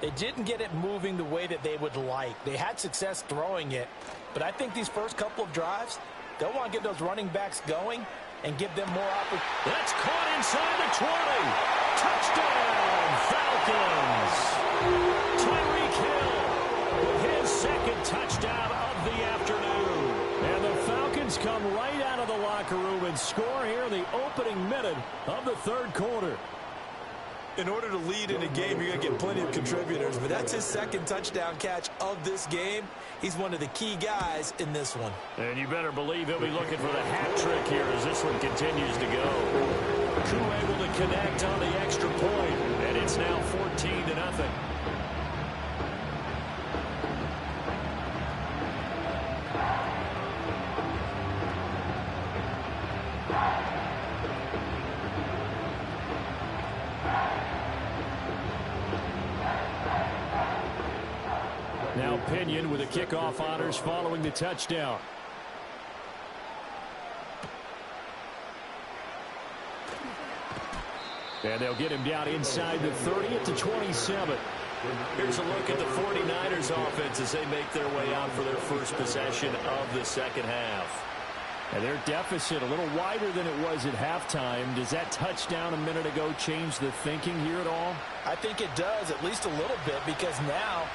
they didn't get it moving the way that they would like. They had success throwing it, but I think these first couple of drives, they'll want to get those running backs going and give them more opportunity. That's caught inside the 20. Touchdown, Falcons. Tyreek Hill with his second touchdown of the afternoon. And the Falcons come right out of the locker room and score here in the opening minute of the third quarter. In order to lead in a game, you're going to get plenty of contributors, but that's his second touchdown catch of this game. He's one of the key guys in this one. And you better believe he'll be looking for the hat trick here as this one continues to go. Koo able to connect on the extra point, and it's now 14-0. Now Pinion with the kickoff honors following the touchdown. And they'll get him down inside the 30 at the 27. Here's a look at the 49ers offense as they make their way out for their first possession of the second half. And their deficit a little wider than it was at halftime. Does that touchdown a minute ago change the thinking here at all? I think it does, at least a little bit, because now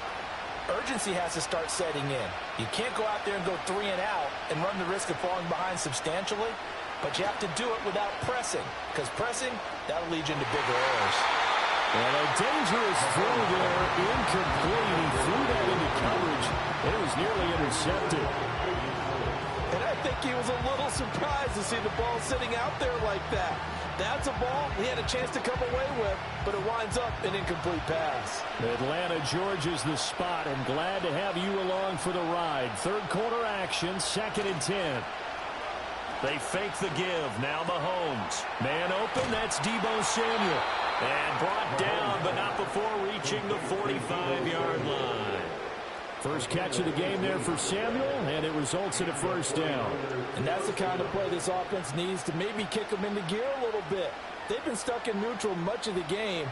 urgency has to start setting in. You can't go out there and go 3 and out and run the risk of falling behind substantially, but you have to do it without pressing, because pressing, that'll lead you into bigger errors. And a dangerous throw there, incomplete. He threw that into coverage, and it was nearly intercepted. And I think he was a little surprised to see the ball sitting out there like that. That's a ball he had a chance to come away with, but it winds up an incomplete pass. Atlanta, Georgia's the spot. I'm glad to have you along for the ride. Third quarter action, 2nd and 10. They fake the give. Now Mahomes. Man open, that's Deebo Samuel. And brought down, but not before reaching the 45-yard line. First catch of the game there for Samuel, and it results in a first down. And that's the kind of play this offense needs to maybe kick them into gear a little bit. They've been stuck in neutral much of the game.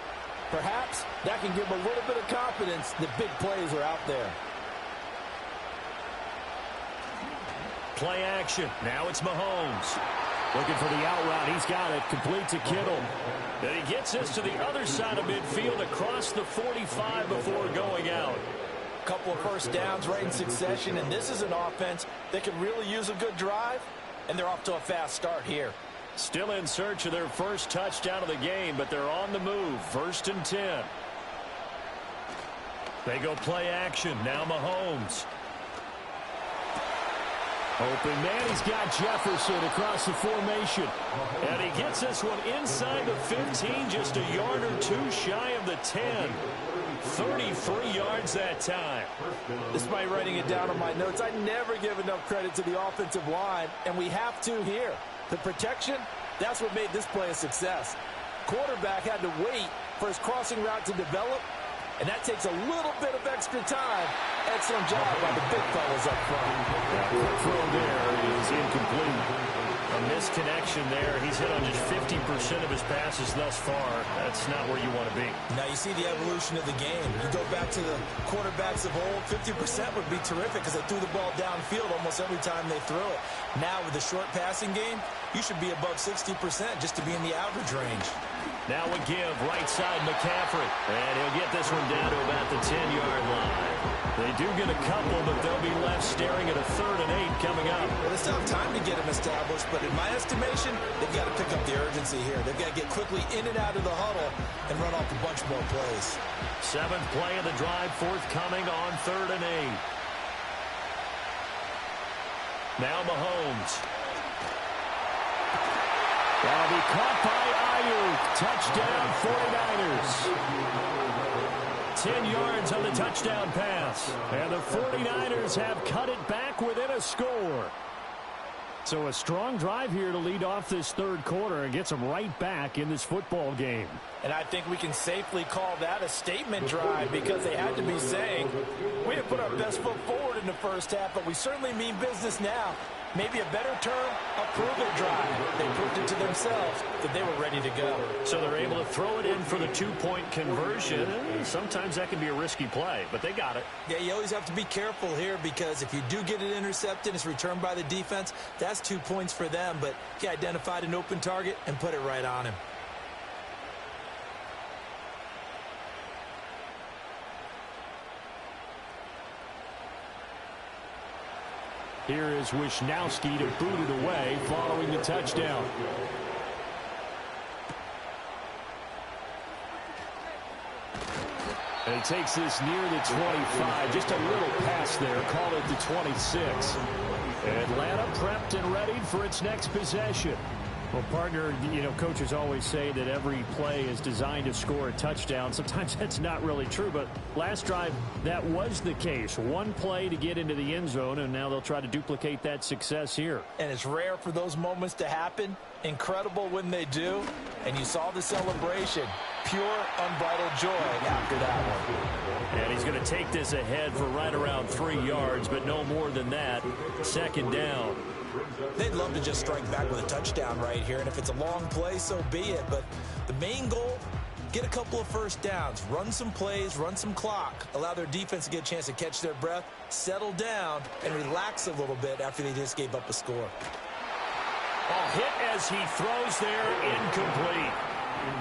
Perhaps that can give them a little bit of confidence that big plays are out there. Play action. Now it's Mahomes. Looking for the out route. He's got it. Complete to Kittle. And he gets this to the other side of midfield across the 45 before going out. Couple of first downs right in succession, and this is an offense that could really use a good drive, and they're off to a fast start here. Still in search of their first touchdown of the game, but they're on the move. 1st and 10. They go play action. Now Mahomes. Open man, he's got Jefferson across the formation. And he gets this one inside the 15, just a yard or two shy of the 10. 33 yards that time. Despite writing it down on my notes, I never give enough credit to the offensive line, and we have to here. The protection, that's what made this play a success. Quarterback had to wait for his crossing route to develop, and that takes a little bit of extra time. Excellent job by the big fellas up front. That throw there is incomplete. A misconnection there. He's hit on just 50% of his passes thus far. That's not where you want to be. Now you see the evolution of the game. You go back to the quarterbacks of old, 50% would be terrific because they threw the ball downfield almost every time they threw it. Now with the short passing game, you should be above 60% just to be in the average range. Now we give right side McCaffrey. And he'll get this one down to about the 10-yard line. They do get a couple, but they'll be left staring at a 3rd and 8 coming up. Well, they still have time to get him established, but in my estimation, they've got to pick up the urgency here. They've got to get quickly in and out of the huddle and run off a bunch more plays. 7th play of the drive forthcoming on 3rd and 8. Now Mahomes. That'll be caught by Ayuk. Touchdown 49ers. 10 yards on the touchdown pass. And the 49ers have cut it back within a score. So a strong drive here to lead off this third quarter and gets them right back in this football game. And I think we can safely call that a statement drive because they had to be saying, we didn't put our best foot forward in the first half, but we certainly mean business now. Maybe a better term, a prove-it drive. They proved it to themselves that they were ready to go. So they're able to throw it in for the two-point conversion. Sometimes that can be a risky play, but they got it. Yeah, you always have to be careful here because if you do get it intercepted, it's returned by the defense, that's 2 points for them, but he identified an open target and put it right on him. Here is Wisnowski to boot it away following the touchdown. And he takes this near the 25. Just a little pass there. Call it the 26. Atlanta prepped and ready for its next possession. Well, partner, coaches always say that every play is designed to score a touchdown. Sometimes that's not really true, but last drive, that was the case. One play to get into the end zone, and now they'll try to duplicate that success here. And it's rare for those moments to happen. Incredible when they do. And you saw the celebration. Pure, unbridled joy after that one. And he's going to take this ahead for right around 3 yards, but no more than that. Second down. They'd love to just strike back with a touchdown right here, and if it's a long play, so be it. But the main goal, get a couple of first downs, run some plays, run some clock, allow their defense to get a chance to catch their breath, settle down, and relax a little bit after they just gave up a score. A hit as he throws there, incomplete.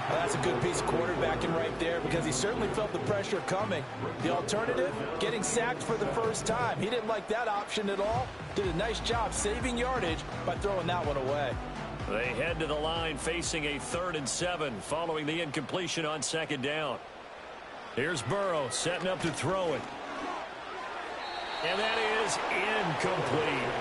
Well, that's a good piece of quarterbacking right there because he certainly felt the pressure coming. The alternative, getting sacked for the first time. He didn't like that option at all. Did a nice job saving yardage by throwing that one away. They head to the line facing a 3rd and 7 following the incompletion on second down. Here's Burrow setting up to throw it. And that is incomplete.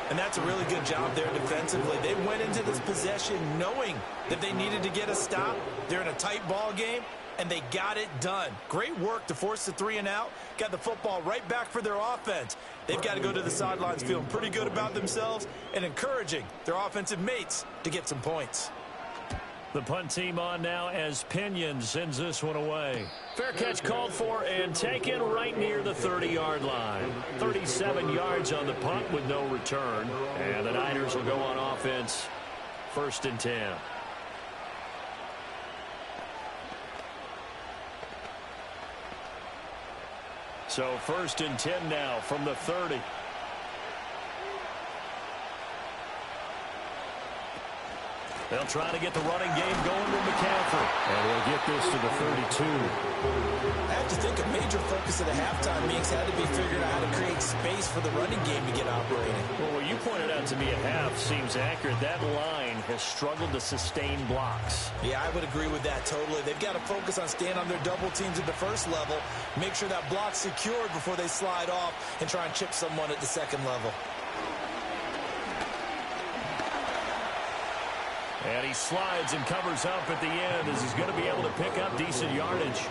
And that's a really good job there defensively. They went into this possession knowing that they needed to get a stop. They're in a tight ball game, and they got it done. Great work to force the 3 and out. Got the football right back for their offense. They've got to go to the sidelines feeling pretty good about themselves and encouraging their offensive mates to get some points. The punt team on now as Pinion sends this one away. Fair catch called for and taken right near the 30-yard line. 37 yards on the punt with no return. And the Niners will go on offense. 1st and 10. So 1st and 10 now from the 30. They'll try to get the running game going with McCaffrey. And they'll get this to the 32. I have to think a major focus of the halftime meetings had to be figuring out how to create space for the running game to get operating. Well, what you pointed out to me at half seems accurate. That line has struggled to sustain blocks. Yeah, I would agree with that totally. They've got to focus on staying on their double teams at the first level, make sure that block's secured before they slide off and try and chip someone at the second level. And he slides and covers up at the end as he's going to be able to pick up decent yardage.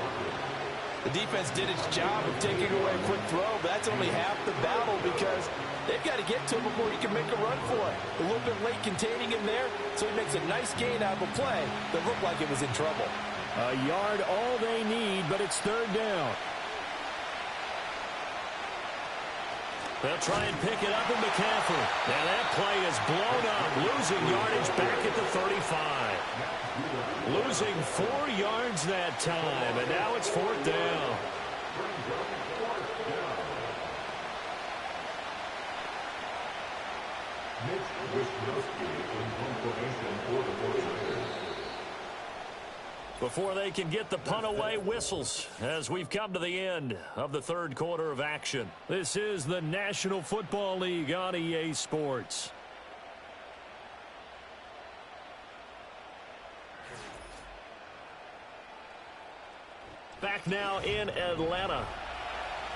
The defense did its job of taking away a quick throw, but that's only half the battle because they've got to get to him before he can make a run for it. A little bit late containing him there, so he makes a nice gain out of a play that looked like it was in trouble. A yard all they need, but it's 3rd down. They'll try and pick it up with McCaffrey. Now that play is blown up, losing yardage back at the 35. Losing 4 yards that time, and now it's 4th down. Before they can get the punt away, whistles as we've come to the end of the 3rd quarter of action. This is the National Football League on EA Sports. Back now in Atlanta.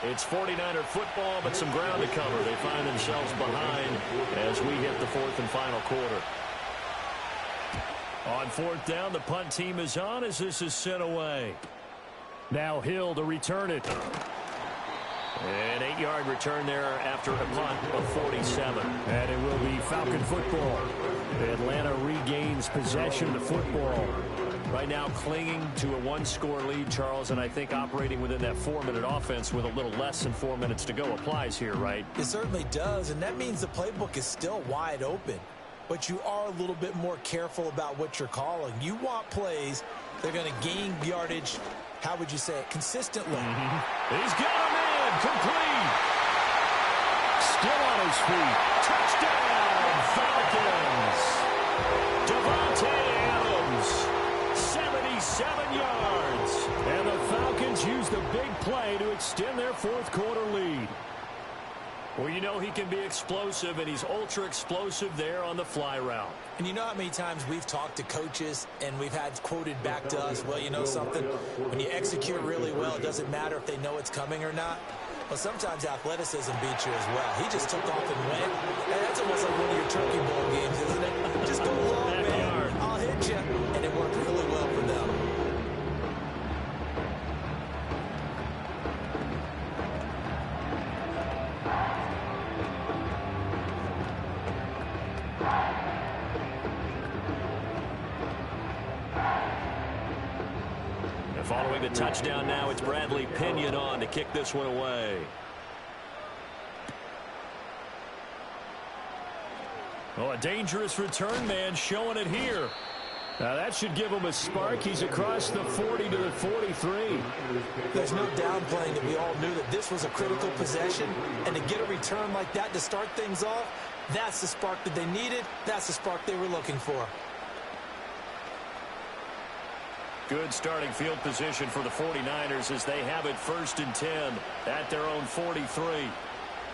It's 49er football, but some ground to cover. They find themselves behind as we hit the 4th and final quarter. On 4th down, the punt team is on as this is sent away. Now Hill to return it. An 8-yard return there after a punt of 47. And it will be Falcon football. Atlanta regains possession of the football. Right now clinging to a 1-score lead, Charles, and I think operating within that 4-minute offense with a little less than 4 minutes to go applies here, right? It certainly does, and that means the playbook is still wide open. But you are a little bit more careful about what you're calling. You want plays that are going to gain yardage, how would you say it, consistently. He's got him in, complete. Still on his feet. Touchdown, Falcons. Devontae Adams, 77 yards. And the Falcons use the big play to extend their fourth quarter lead. Well, you know he can be explosive, and he's ultra-explosive there on the fly route. And you know how many times we've talked to coaches and we've had quoted back to us, well, you know something? When you execute really well, it doesn't matter if they know it's coming or not. Well, sometimes athleticism beats you as well. He just took off and went. And that's almost like one of your Turkey Bowl games, isn't it? Just go long, man. I'll hit you. And it worked really well for them. Following the touchdown now, it's Bradley Pinion on to kick this one away. Oh, a dangerous return man showing it here. Now that should give him a spark. He's across the 40 to the 43. There's no downplaying that we all knew that this was a critical possession. And to get a return like that to start things off, that's the spark that they needed. That's the spark they were looking for. Good starting field position for the 49ers as they have it 1st and 10 at their own 43.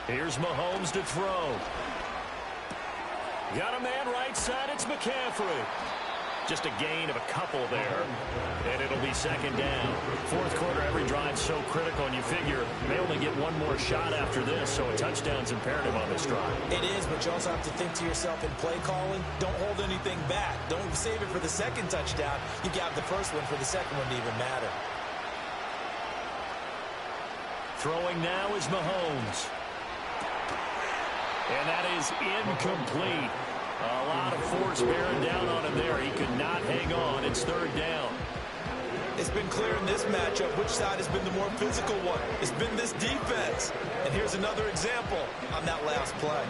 Here's Mahomes to throw. Got a man right side. It's McCaffrey. Just a gain of a couple there, and it'll be 2nd down. Fourth quarter, every drive so critical, and you figure they only get one more shot after this, so a touchdown's imperative on this drive. It is, but you also have to think to yourself in play calling, don't hold anything back. Don't save it for the second touchdown. You got the first one for the second one to even matter. Throwing now is Mahomes. And that is incomplete. A lot of force bearing down on him there. He could not hang on. It's 3rd down. It's been clear in this matchup which side has been the more physical one. It's been this defense. And here's another example on that last play.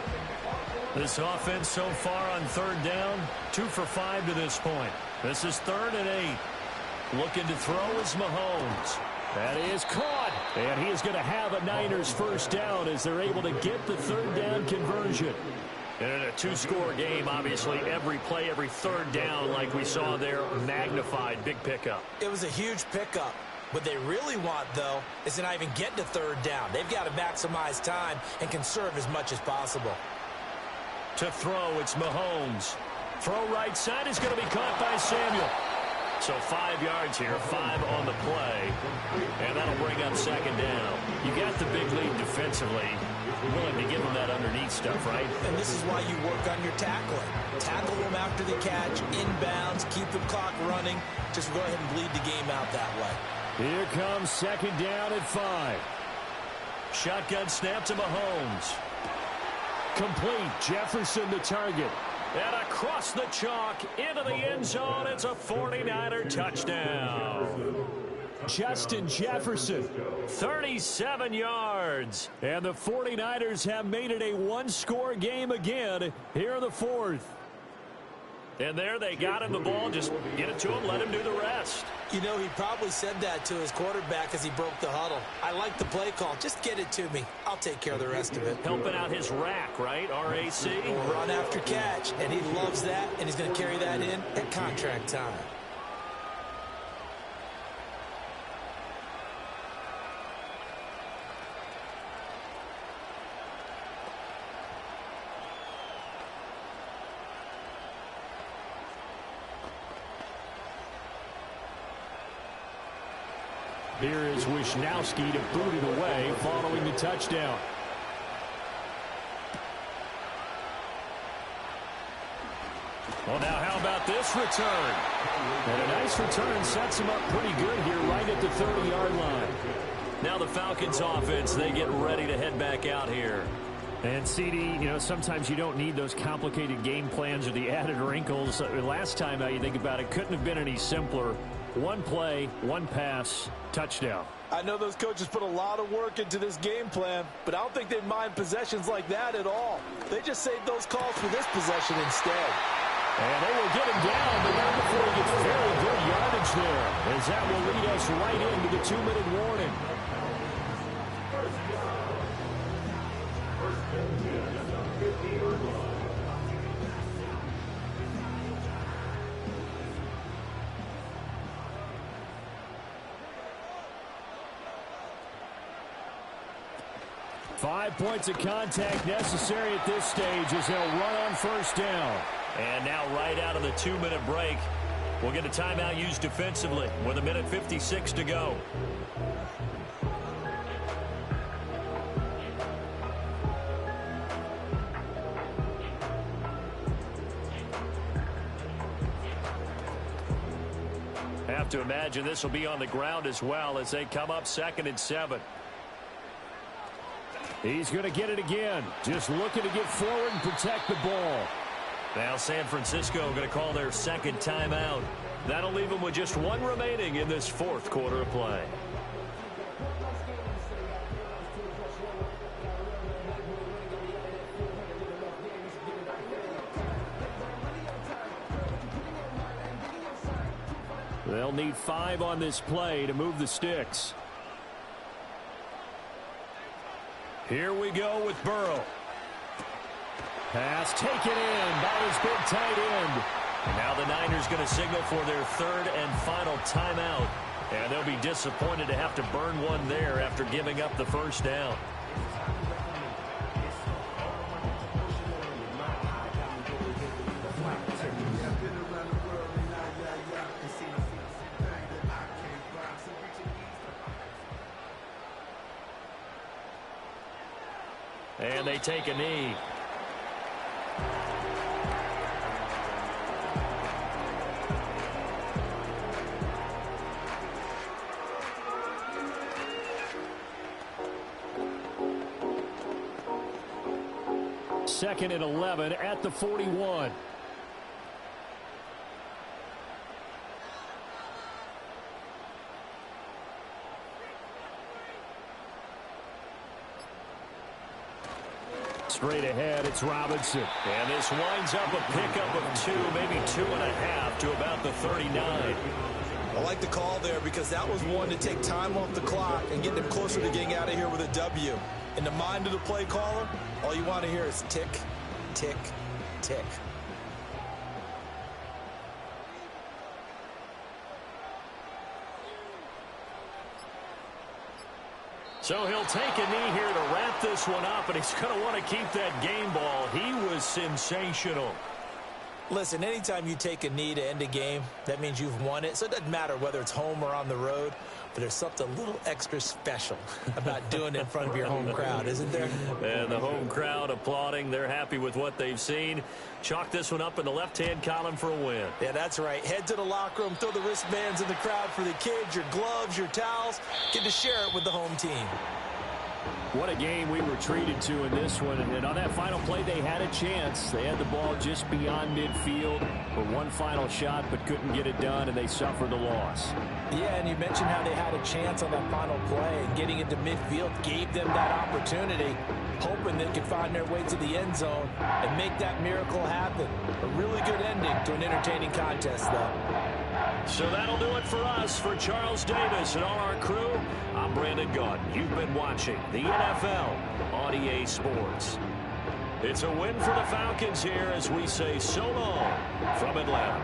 This offense so far on 3rd down, 2 for 5 to this point. This is 3rd and 8. Looking to throw is Mahomes. That is caught. And he is going to have a Niners first down as they're able to get the 3rd down conversion. And in a 2-score game, obviously, every play, every 3rd down, like we saw there, magnified, big pickup. It was a huge pickup. What they really want, though, is to not even get to 3rd down. They've got to maximize time and conserve as much as possible. To throw, it's Mahomes. Throw right side is going to be caught by Samuel. So 5 yards here, 5 on the play, and that'll bring up 2nd down. You got the big lead defensively. Willing to give them that underneath stuff, right? And this is why you work on your tackling. Tackle them after the catch, inbounds, keep the clock running. Just go ahead and bleed the game out that way. Here comes 2nd down at 5. Shotgun snap to Mahomes. Complete. Jefferson the target. And across the chalk into the end zone. It's a 49er touchdown. Justin Jefferson, 37 yards. And the 49ers have made it a 1-score game again here in the 4th. And there they got him the ball. Just get it to him, let him do the rest. You know, he probably said that to his quarterback as he broke the huddle. I like the play call. Just get it to me. I'll take care of the rest of it. Helping out his rack, right? R-A-C. Run after catch. And he loves that, and he's going to carry that in at contract time. Here is Wisnowski to boot it away following the touchdown. Well, now how about this return? And a nice return sets him up pretty good here right at the 30-yard line. Now the Falcons offense, they get ready to head back out here. And CD, sometimes you don't need those complicated game plans or the added wrinkles. Last time, you think about it, couldn't have been any simpler. One play, one pass, touchdown. I know those coaches put a lot of work into this game plan, but I don't think they mind possessions like that at all. They just saved those calls for this possession instead. And they will get him down, but not before he gets very good yardage there, as that will lead us right into the 2-minute warning. 5 points of contact necessary at this stage as they'll run on first down. And now right out of the 2-minute break, we'll get a timeout used defensively with 1:56 to go. Have to imagine this will be on the ground as well as they come up 2nd and 7. He's going to get it again. Just looking to get forward and protect the ball. Now San Francisco going to call their 2nd timeout. That'll leave them with just 1 remaining in this 4th quarter of play. They'll need 5 on this play to move the sticks. Here we go with Burrow. Pass taken in by his big tight end. And now the Niners going to signal for their 3rd and final timeout. And they'll be disappointed to have to burn one there after giving up the first down. And they take a knee. Second and 11 at the 41. Straight ahead, it's Robinson. And this winds up a pickup of 2, maybe 2.5 to about the 39. I like the call there because that was one to take time off the clock and get them closer to getting out of here with a W. In the mind of the play caller, all you want to hear is tick, tick, tick. So he'll take a knee here to wrap this one up, and he's going to want to keep that game ball. He was sensational. Listen, anytime you take a knee to end a game, that means you've won it. So it doesn't matter whether it's home or on the road, but there's something a little extra special about doing it in front of your home crowd, isn't there? And the home crowd applauding. They're happy with what they've seen. Chalk this one up in the left-hand column for a win. Yeah, that's right. Head to the locker room, throw the wristbands in the crowd for the kids, your gloves, your towels. Get to share it with the home team. What a game we were treated to in this one. And on that final play, they had a chance. They had the ball just beyond midfield for one final shot, but couldn't get it done, and they suffered the loss. Yeah, and you mentioned how they had a chance on that final play, and getting into midfield gave them that opportunity, hoping they could find their way to the end zone and make that miracle happen. A really good ending to an entertaining contest, though. So that'll do it for us. For Charles Davis and all our crew, I'm Brandon Gaudin. You've been watching the NFL on EA Sports. It's a win for the Falcons here as we say so long from Atlanta.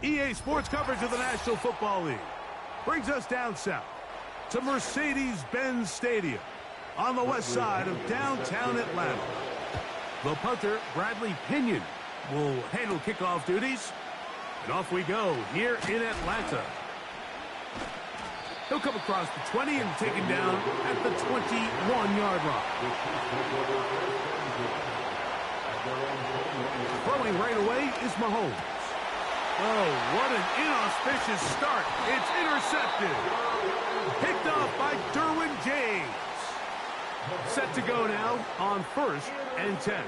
EA Sports coverage of the National Football League brings us down south to Mercedes-Benz Stadium on the west side of downtown Atlanta. The punter, Bradley Pinion, will handle kickoff duties. And off we go here in Atlanta. He'll come across the 20 and taken down at the 21-yard line. Throwing right away is Mahomes. Oh, what an inauspicious start. It's intercepted. Picked off by Derwin James. Set to go now on 1st and 10.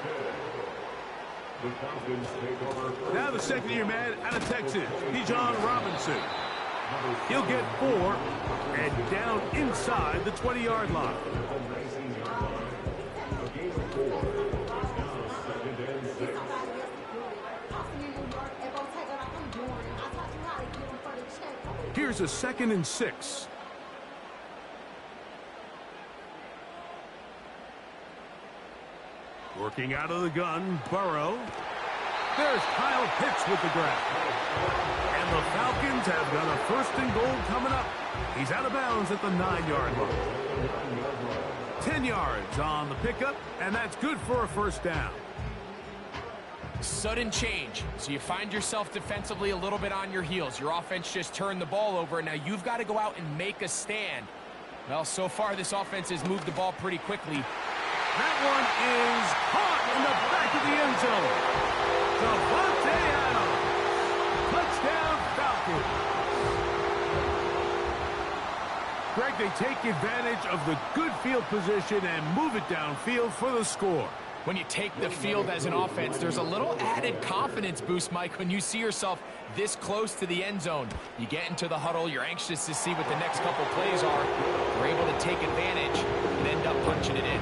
Now the second-year man out of Texas, Bijan Robinson. He'll get 4 and down inside the 20-yard line. Here's a 2nd and 6. Working out of the gun, Burrow. There's Kyle Pitts with the grab. And the Falcons have got a 1st and goal coming up. He's out of bounds at the 9-yard line. 10 yards on the pickup, and that's good for a 1st down. Sudden change. So you find yourself defensively a little bit on your heels. Your offense just turned the ball over, and now you've got to go out and make a stand. Well, so far this offense has moved the ball pretty quickly. That one is caught in the back of the end zone. Devontae Adams. Touchdown Falcons. Greg, they take advantage of the good field position and move it downfield for the score. When you take the field as an offense, there's a little added confidence boost, Mike, when you see yourself this close to the end zone. You get into the huddle, you're anxious to see what the next couple plays are. You're able to take advantage and end up punching it in.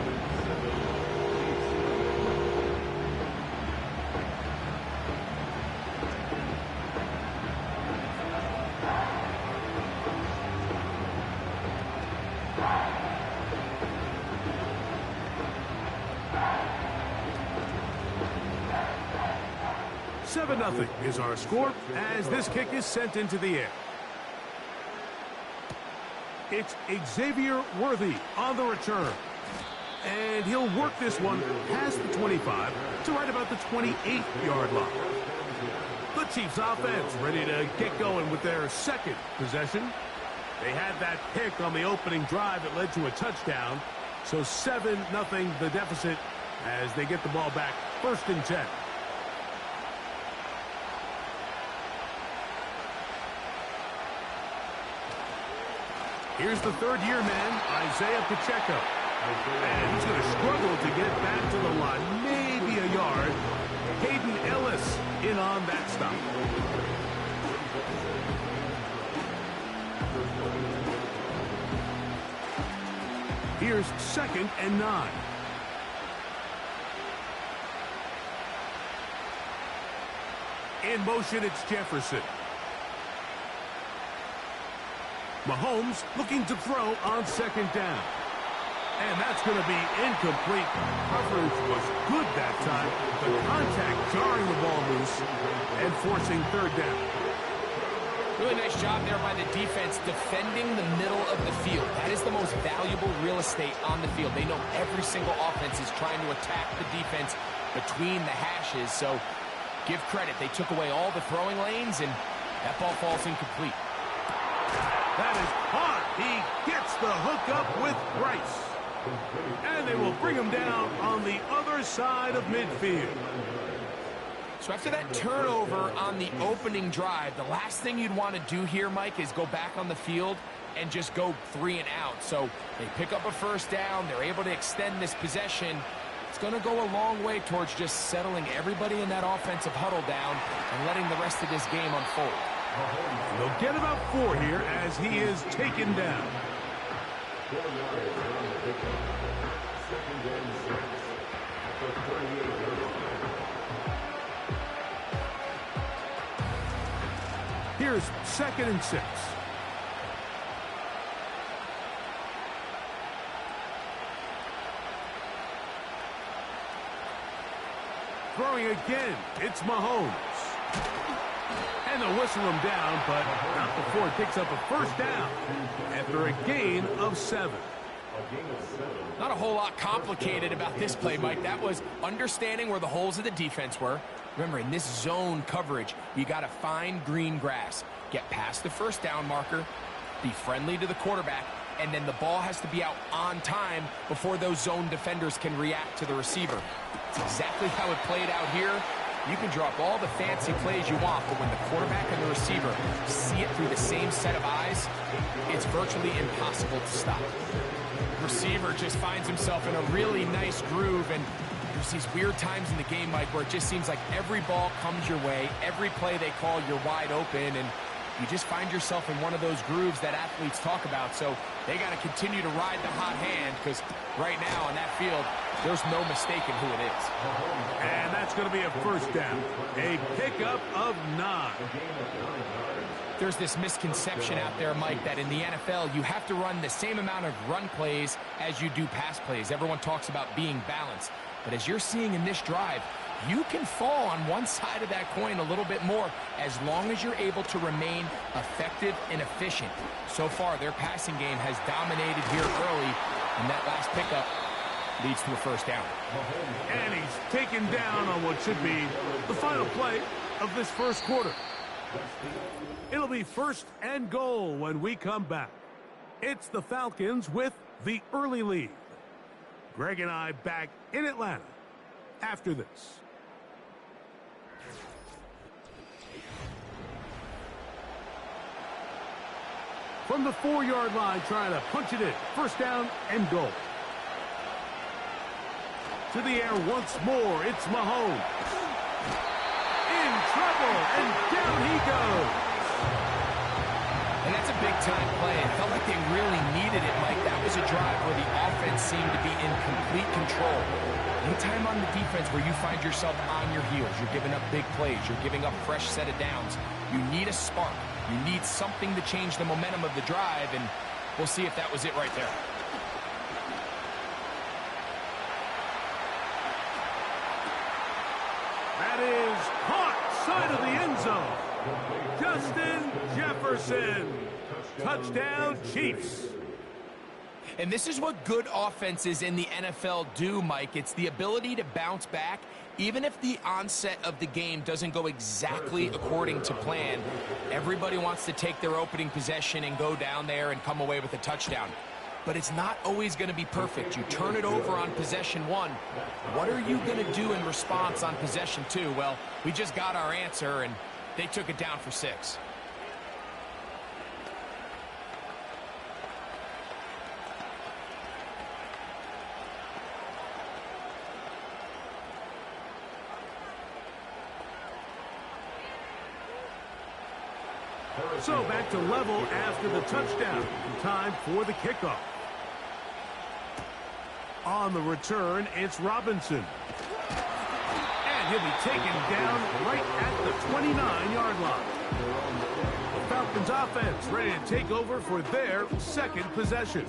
Nothing is our score as this kick is sent into the air. It's Xavier Worthy on the return. And he'll work this one past the 25 to right about the 28-yard line. The Chiefs offense ready to get going with their 2nd possession. They had that pick on the opening drive that led to a touchdown. So 7-0 the deficit as they get the ball back 1st and 10. Here's the 3rd-year man, Isaiah Pacheco. And he's going to struggle to get back to the line, maybe a yard. Hayden Ellis in on that stop. Here's 2nd and 9. In motion, it's Jefferson. Mahomes looking to throw on 2nd down. And that's going to be incomplete. Coverage was good that time. The contact jarring the ball loose and forcing 3rd down. Really nice job there by the defense defending the middle of the field. That is the most valuable real estate on the field. They know every single offense is trying to attack the defense between the hashes. So give credit. They took away all the throwing lanes, and that ball falls incomplete. That is caught. He gets the hookup with Bryce. And they will bring him down on the other side of midfield. So after that turnover on the opening drive, the last thing you'd want to do here, Mike, is go back on the field and just go 3 and out. So they pick up a 1st down. They're able to extend this possession. It's going to go a long way towards just settling everybody in that offensive huddle down and letting the rest of this game unfold. They'll get about 4 here as he is taken down. Here's 2nd and 6. Throwing again, it's Mahomes. And they'll whistle him down, but not before he picks up a first down after a gain of 7. Not a whole lot complicated about this play, Mike. That was understanding where the holes of the defense were. Remember, in this zone coverage, you got to find green grass. Get past the first down marker, be friendly to the quarterback, and then the ball has to be out on time before those zone defenders can react to the receiver. It's exactly how it played out here. You can drop all the fancy plays you want, but when the quarterback and the receiver see it through the same set of eyes, it's virtually impossible to stop. The receiver just finds himself in a really nice groove, and there's these weird times in the game, Mike, where it just seems like every ball comes your way, every play they call, you're wide open, and you just find yourself in one of those grooves that athletes talk about. So they got to continue to ride the hot hand, because right now on that field, there's no mistaking who it is. And that's going to be a first down. A pickup of 9. There's this misconception out there, Mike, that in the NFL, you have to run the same amount of run plays as you do pass plays. Everyone talks about being balanced. But as you're seeing in this drive, you can fall on one side of that coin a little bit more as long as you're able to remain effective and efficient. So far, their passing game has dominated here early, and that last pickup leads to a first down. And he's taken down on what should be the final play of this first quarter. It'll be 1st and goal when we come back. It's the Falcons with the early lead. Greg and I back in Atlanta after this. From the 4-yard line, trying to punch it in. First down and goal. To the air once more, it's Mahomes. In trouble, and down he goes. And that's a big-time play. It felt like they really needed it, Mike. That was a drive where the offense seemed to be in complete control. Anytime on the defense where you find yourself on your heels, you're giving up big plays, you're giving up fresh set of downs, you need a spark. You need something to change the momentum of the drive, and we'll see if that was it right there. That is caught side of the end zone. Justin Jefferson. Touchdown, Chiefs. And this is what good offenses in the NFL do, Mike. It's the ability to bounce back, even if the onset of the game doesn't go exactly according to plan. Everybody wants to take their opening possession and go down there and come away with a touchdown. But it's not always going to be perfect. You turn it over on possession 1. What are you going to do in response on possession 2? Well, we just got our answer, and they took it down for 6. So back to level after the touchdown. Time for the kickoff. On the return, it's Robinson. And he'll be taken down right at the 29-yard line. The Falcons offense ready to take over for their second possession.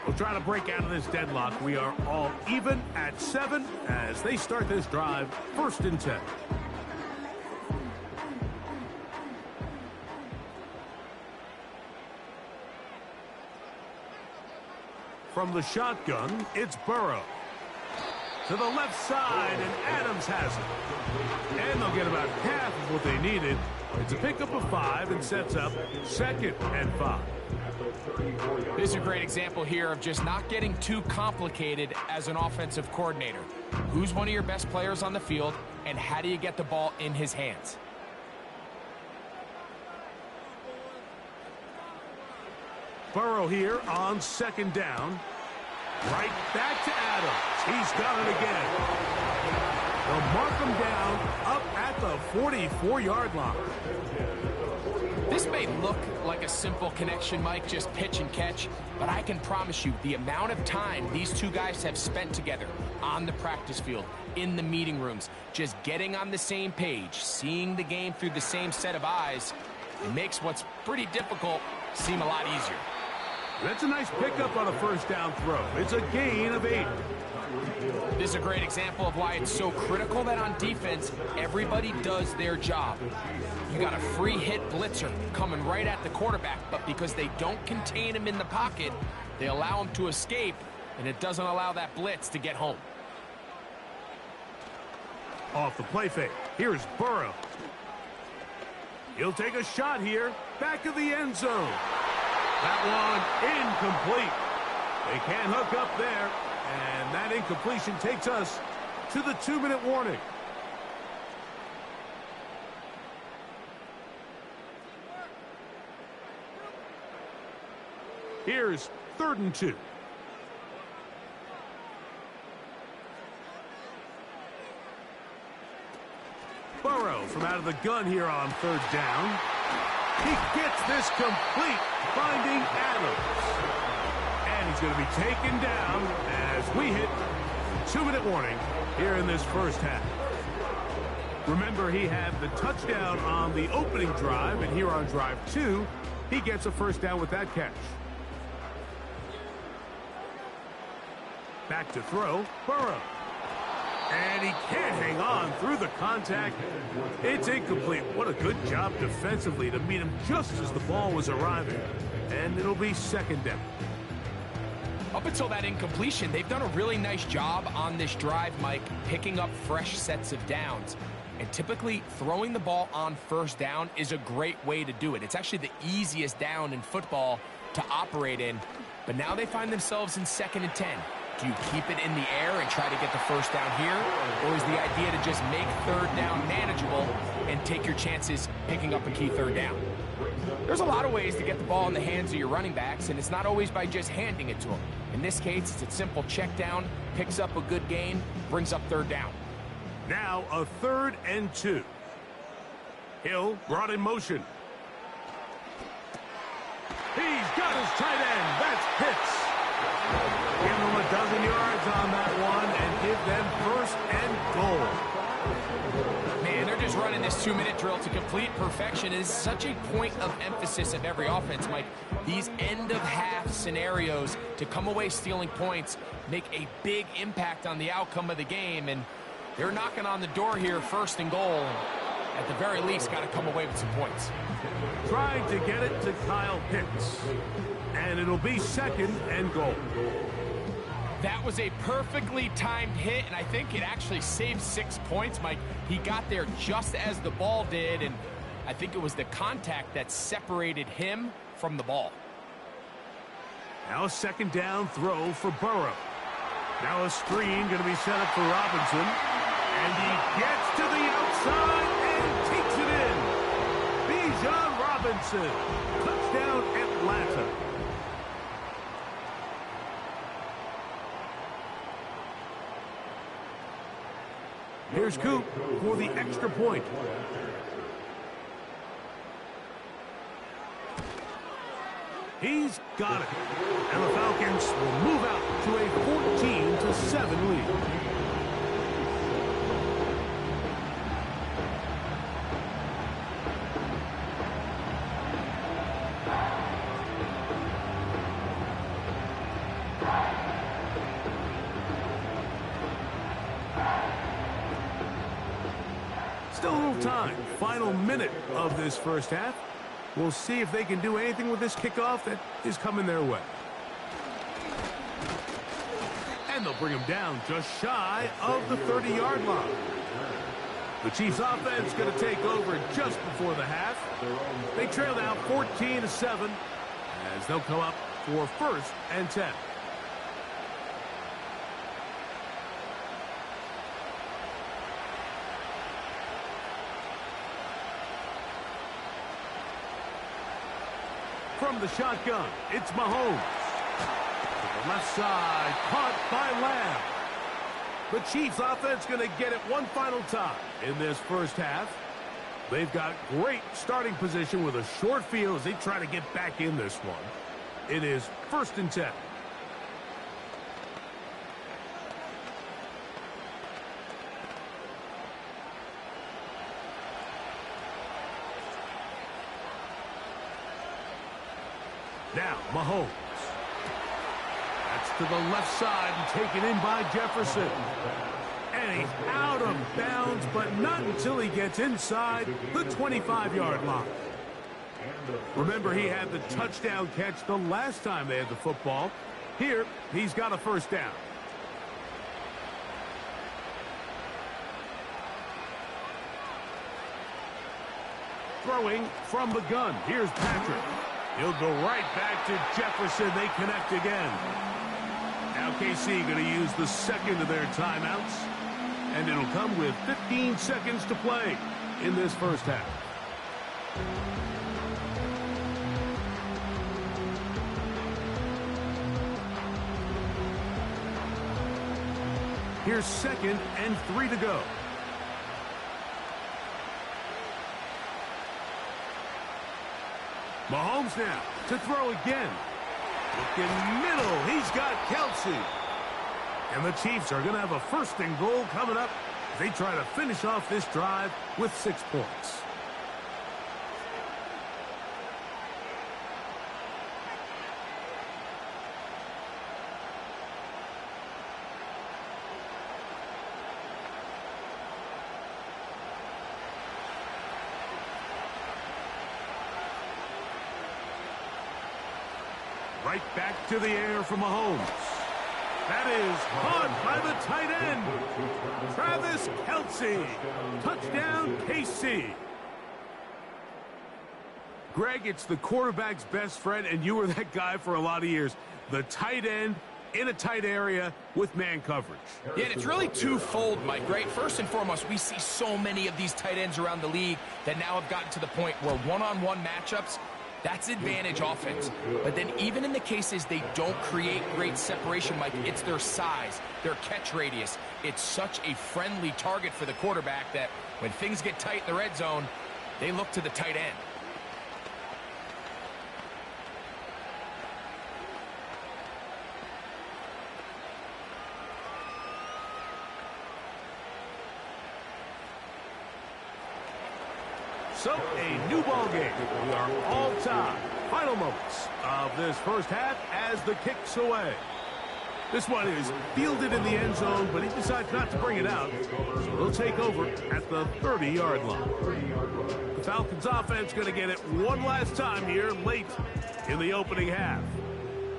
We'll try to break out of this deadlock. We are all even at 7 as they start this drive, 1st and 10. From the shotgun, it's Burrow. To the left side, and Adams has it. And they'll get about half of what they needed. It's a pickup of 5 and sets up 2nd and 5. This is a great example here of just not getting too complicated as an offensive coordinator. Who's one of your best players on the field, and how do you get the ball in his hands? Burrow here on 2nd down. Right back to Adams. He's got it again. They'll mark him down up at the 44-yard line. This may look like a simple connection, Mike, just pitch and catch, but I can promise you the amount of time these two guys have spent together on the practice field, in the meeting rooms, just getting on the same page, seeing the game through the same set of eyes, it makes what's pretty difficult seem a lot easier. That's a nice pickup on a first down throw. It's a gain of 8. This is a great example of why it's so critical that on defense, everybody does their job. You got a free hit blitzer coming right at the quarterback, but because they don't contain him in the pocket, they allow him to escape, and it doesn't allow that blitz to get home. Off the play fake, here's Burrow. He'll take a shot here, back of the end zone. That one incomplete. They can't hook up there, and that incompletion takes us to the 2-minute warning. Here's 3rd and 2. Burrow from out of the gun here on 3rd down. He gets this complete, finding Adams. And he's going to be taken down as we hit 2-minute warning here in this first half. Remember, he had the touchdown on the opening drive, and here on drive 2, he gets a first down with that catch. Back to throw, Burrow. And he can't hang on through the contact. It's incomplete. What a good job defensively to meet him just as the ball was arriving. And it'll be 2nd down. Up until that incompletion, they've done a really nice job on this drive, Mike, picking up fresh sets of downs. And typically, throwing the ball on 1st down is a great way to do it. It's actually the easiest down in football to operate in. But now they find themselves in 2nd and 10. Do you keep it in the air and try to get the first down here? Or is the idea to just make 3rd down manageable and take your chances picking up a key 3rd down? There's a lot of ways to get the ball in the hands of your running backs, and it's not always by just handing it to them. In this case, it's a simple check down, picks up a good gain, brings up 3rd down. Now a 3rd and 2. Hill brought in motion. He's got his tight end. That's Pitts. Give them a dozen yards on that one and give them 1st and goal. Man, they're just running this 2-minute drill to complete perfection. It is such a point of emphasis of every offense, Mike. These end-of-half scenarios to come away stealing points make a big impact on the outcome of the game, and they're knocking on the door here, 1st and goal. At the very least, got to come away with some points. Trying to get it to Kyle Pitts. And it'll be 2nd and goal. That was a perfectly timed hit, and I think it actually saved 6 points, Mike. He got there just as the ball did, and I think it was the contact that separated him from the ball. Now a 2nd down throw for Burrow. Now a screen going to be set up for Robinson. And he gets to the outside and takes it in. Bijan Robinson. Touchdown, Atlanta. Here's Coop for the extra point. He's got it. And the Falcons will move out to a 14-7 lead. Still a little time. Final minute of this first half. We'll see if they can do anything with this kickoff that is coming their way. And they'll bring him down just shy of the 30-yard line. The Chiefs offense going to take over just before the half. They trail now 14-7 as they'll come up for 1st and 10. From the shotgun, it's Mahomes. To the left side, caught by Lamb. The Chiefs offense going to get it one final time in this first half. They've got great starting position with a short field as they try to get back in this one. It is 1st and 10. Now, Mahomes. gets to the left side and taken in by Jefferson. And he's out of bounds, but not until he gets inside the 25-yard line. Remember, he had the touchdown catch the last time they had the football. Here, he's got a first down. Throwing from the gun. Here's Patrick. He'll go right back to Jefferson. They connect again. Now KC going to use the second of their timeouts. And it'll come with 15 seconds to play in this first half. Here's 2nd and 3 to go. Mahomes now to throw again. Looking middle. He's got Kelsey. And the Chiefs are going to have a 1st and goal coming up as they try to finish off this drive with 6 points. Right back to the air for Mahomes. That is caught by the tight end, Travis Kelce. Touchdown, KC. Greg, it's the quarterback's best friend, and you were that guy for a lot of years. The tight end in a tight area with man coverage. Yeah, and it's really twofold, Mike, right? First and foremost, we see so many of these tight ends around the league that now have gotten to the point where one-on-one matchups, that's advantage offense. But then even in the cases they don't create great separation, Mike, it's their size, their catch radius. It's such a friendly target for the quarterback that when things get tight in the red zone, they look to the tight end. So, a new ball game. We are all tied. Final moments of this first half as the kick's away. This one is fielded in the end zone, but he decides not to bring it out. So they'll take over at the 30-yard line. The Falcons offense going to get it one last time here late in the opening half.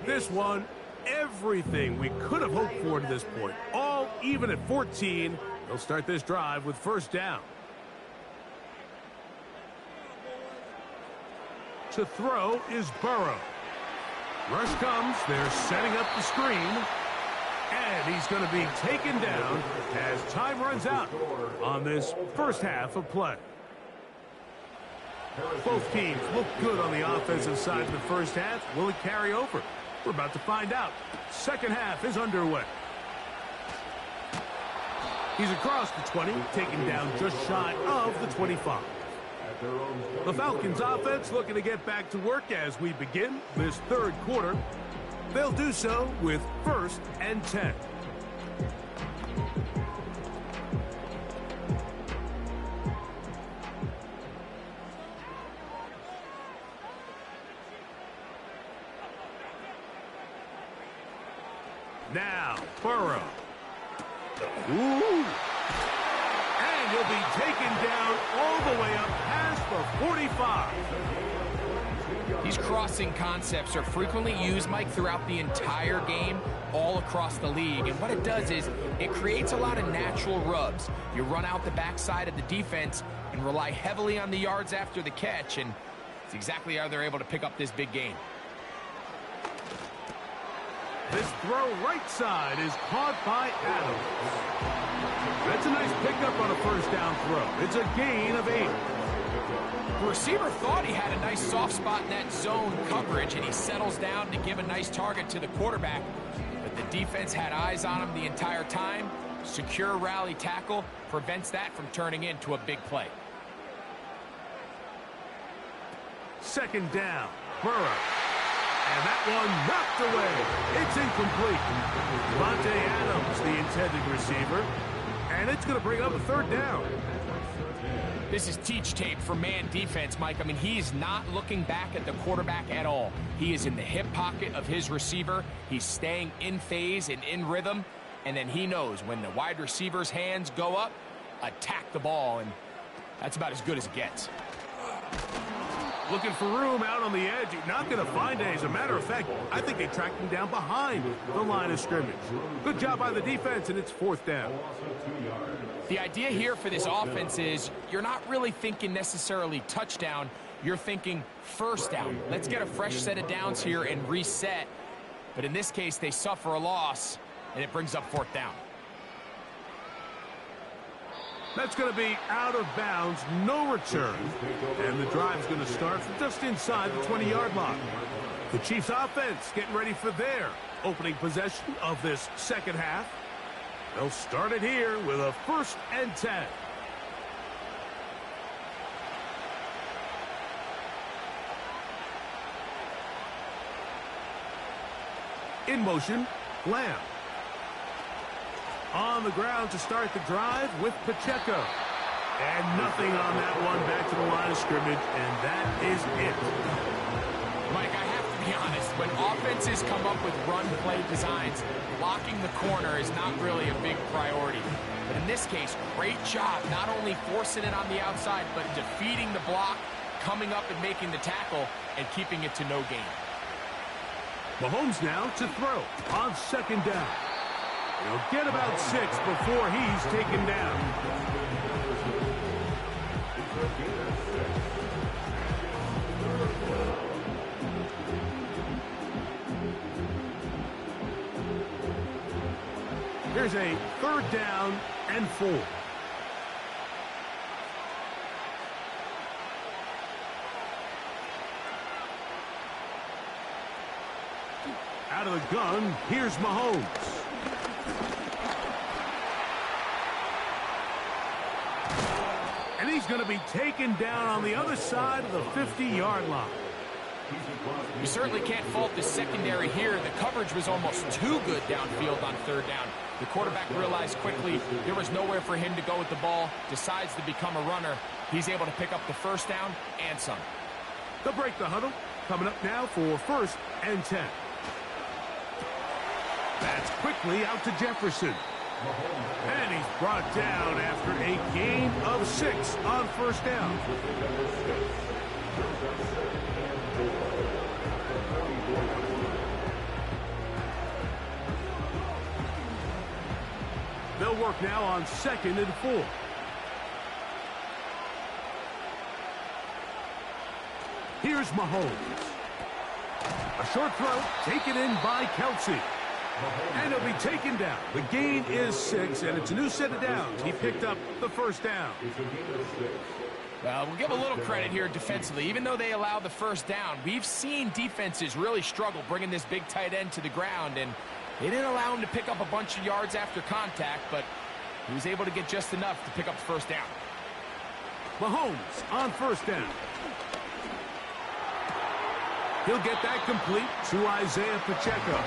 This one, everything we could have hoped for to this point. All even at 14. They'll start this drive with 1st down. To throw is Burrow. Rush comes. They're setting up the screen. And he's going to be taken down as time runs out on this first half of play. Both teams look good on the offensive side of the first half. Will it carry over? We're about to find out. Second half is underway. He's across the 20, taken down just shy of the 25. The Falcons offense looking to get back to work as we begin this third quarter. They'll do so with 1st and 10. Now, Burrow. Ooh. And he'll be taken down all the way up past the 45. These crossing concepts are frequently used, Mike, throughout the entire game, all across the league. And what it does is it creates a lot of natural rubs. You run out the backside of the defense and rely heavily on the yards after the catch, and it's exactly how they're able to pick up this big game. This throw right side is caught by Adams. That's a nice pickup on a first down throw. It's a gain of 8. The receiver thought he had a nice soft spot in that zone coverage, and he settles down to give a nice target to the quarterback. But the defense had eyes on him the entire time. Secure rally tackle prevents that from turning into a big play. Second down, Burrow. And that one knocked away. It's incomplete. Devontae Adams, the intended receiver. And it's going to bring up a 3rd down. This is teach tape for man defense, Mike. I mean, he's not looking back at the quarterback at all. He is in the hip pocket of his receiver. He's staying in phase and in rhythm. And then he knows when the wide receiver's hands go up, attack the ball. And that's about as good as it gets. Looking for room out on the edge. You're not going to find it. As a matter of fact, I think they tracked him down behind the line of scrimmage. Good job by the defense, and it's 4th down. The idea here for this offense is you're not really thinking necessarily touchdown. You're thinking first down. Let's get a fresh set of downs here and reset. But in this case, they suffer a loss, and it brings up 4th down. That's going to be out of bounds, no return. And the drive's going to start from just inside the 20-yard line. The Chiefs offense getting ready for their opening possession of this second half. They'll start it here with a 1st and 10. In motion, Lamb. On the ground to start the drive with Pacheco. And nothing on that one, back to the line of scrimmage, and that is it. Mike, I have to be honest. When offenses come up with run play designs, blocking the corner is not really a big priority. But in this case, great job not only forcing it on the outside, but defeating the block, coming up and making the tackle, and keeping it to no gain. Mahomes now to throw on 2nd down. He'll get about 6 before he's taken down. Here's a 3rd down and 4. Out of the gun, here's Mahomes. And he's going to be taken down on the other side of the 50-yard line. You certainly can't fault the secondary here. The coverage was almost too good downfield on 3rd down. The quarterback realized quickly there was nowhere for him to go with the ball, decides to become a runner. He's able to pick up the 1st down and some. They'll break the huddle. Coming up now for 1st and 10. That's quickly out to Jefferson. And he's brought down after a gain of 6 on 1st down. They'll work now on 2nd and 4. Here's Mahomes. A short throw taken in by Kelsey. And he'll be taken down. The gain is 6, and it's a new set of downs. He picked up the 1st down. Well, we'll give a little credit here defensively. Even though they allowed the 1st down, we've seen defenses really struggle bringing this big tight end to the ground, and they didn't allow him to pick up a bunch of yards after contact, but he was able to get just enough to pick up the 1st down. Mahomes on 1st down. He'll get that complete to Isaiah Pacheco.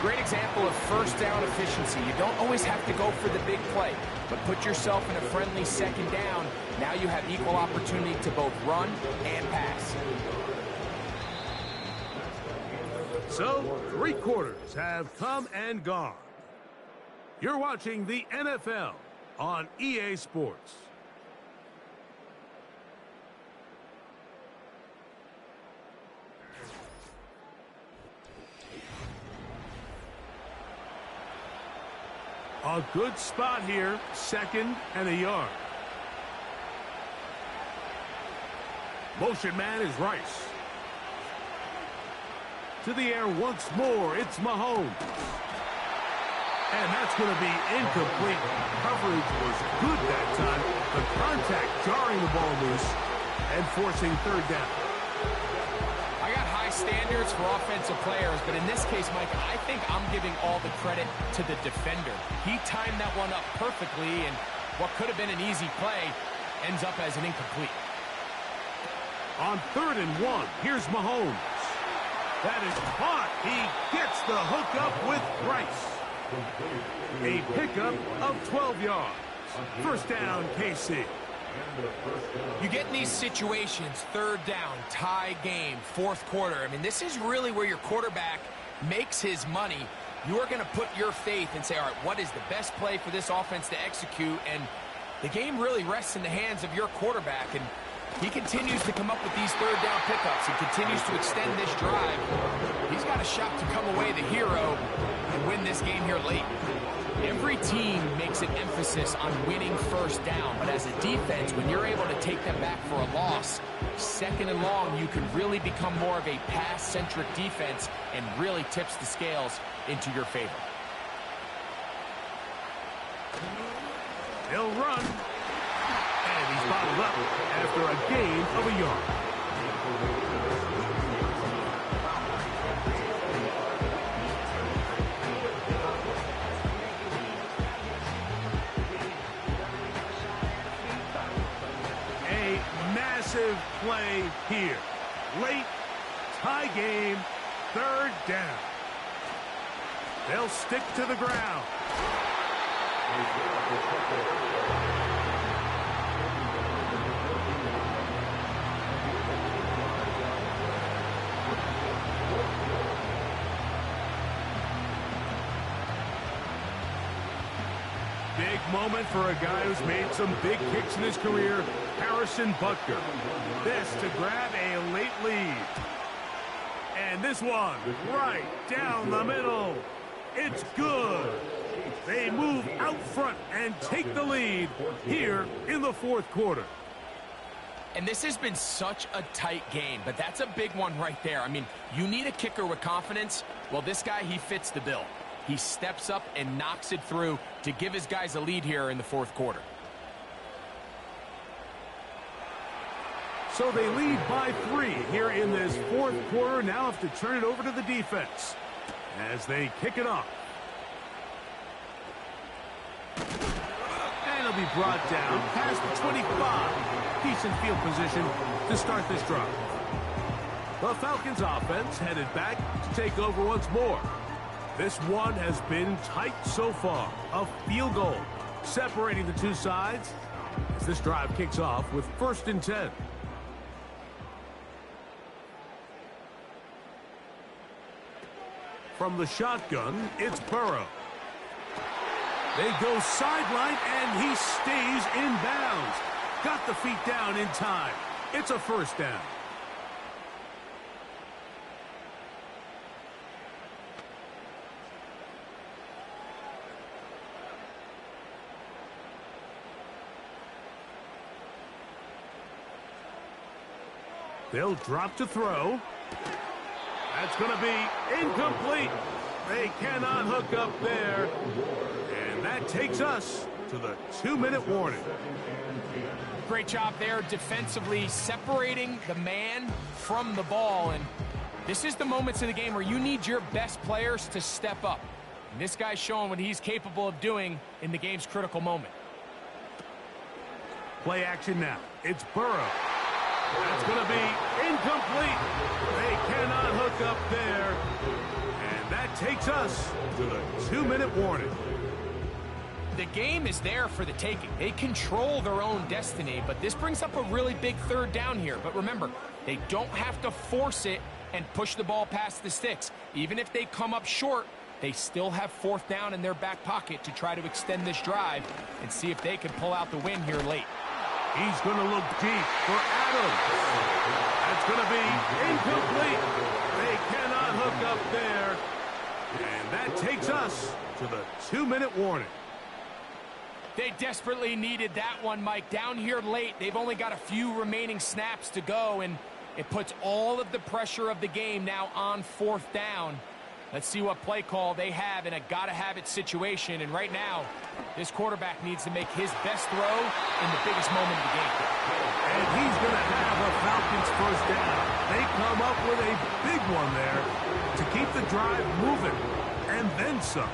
Great example of 1st down efficiency. You don't always have to go for the big play, but put yourself in a friendly 2nd down. Now you have equal opportunity to both run and pass. So, 3 quarters have come and gone. You're watching the NFL on EA Sports. A good spot here, 2nd and a yard. Motion man is Rice. To the air once more, it's Mahomes. And that's going to be incomplete. Coverage was good that time. The contact jarring the ball loose and forcing 3rd down. I got high standards for offensive players, but in this case, Mike, I think I'm giving all the credit to the defender. He timed that one up perfectly, and what could have been an easy play ends up as an incomplete. On 3rd and 1, here's Mahomes. That is caught. He gets the hookup with Rice. A pickup of 12 yards. 1st down, KC. You get in these situations, third down, tie game, fourth quarter. I mean, this is really where your quarterback makes his money. You are going to put your faith and say, all right, what is the best play for this offense to execute? And the game really rests in the hands of your quarterback. And he continues to come up with these third down pickups. He continues to extend this drive. He's got a shot to come away the hero and win this game here late. Every team makes an emphasis on winning first down, but as a defense, when you're able to take them back for a loss, second and long, you can really become more of a pass-centric defense and really tips the scales into your favor. He'll run. And he's bottled up after a gain of a yard. Massive play here. Late, tie game, third down. They'll stick to the ground. Big moment for a guy who's made some big kicks in his career, Harrison Butker. This to grab a late lead. And this one right down the middle. It's good. They move out front and take the lead here in the fourth quarter. And this has been such a tight game, but that's a big one right there. I mean, you need a kicker with confidence. Well, this guy, he fits the bill. He steps up and knocks it through to give his guys a lead here in the fourth quarter. So they lead by 3 here in this fourth quarter. Now have to turn it over to the defense as they kick it off. And it'll be brought down past the 25. Decent field position to start this drive. The Falcons offense headed back to take over once more. This one has been tight so far. A field goal separating the two sides as this drive kicks off with 1st and 10. From the shotgun, it's Burrow. They go sideline, and he stays in bounds. Got the feet down in time. It's a first down. They'll drop to throw. That's going to be incomplete. They cannot hook up there. And that takes us to the 2-minute warning. Great job there defensively, separating the man from the ball. And this is the moments of the game where you need your best players to step up. And this guy's showing what he's capable of doing in the game's critical moment. Play action now. It's Burrow. That's going to be incomplete. They cannot hook up there. And that takes us to the 2-minute warning. The game is there for the taking. They control their own destiny, but this brings up a really big third down here. But remember, they don't have to force it and push the ball past the sticks. Even if they come up short, they still have 4th down in their back pocket to try to extend this drive and see if they can pull out the win here late. He's going to look deep for Adams. That's going to be incomplete. They cannot hook up there. And that takes us to the 2-minute warning. They desperately needed that one, Mike. Down here late, they've only got a few remaining snaps to go, and it puts all of the pressure of the game now on 4th down. Let's see what play call they have in a gotta-have-it situation. And right now, this quarterback needs to make his best throw in the biggest moment of the game. And he's going to have a Falcons first down. They come up with a big one there to keep the drive moving, and then some.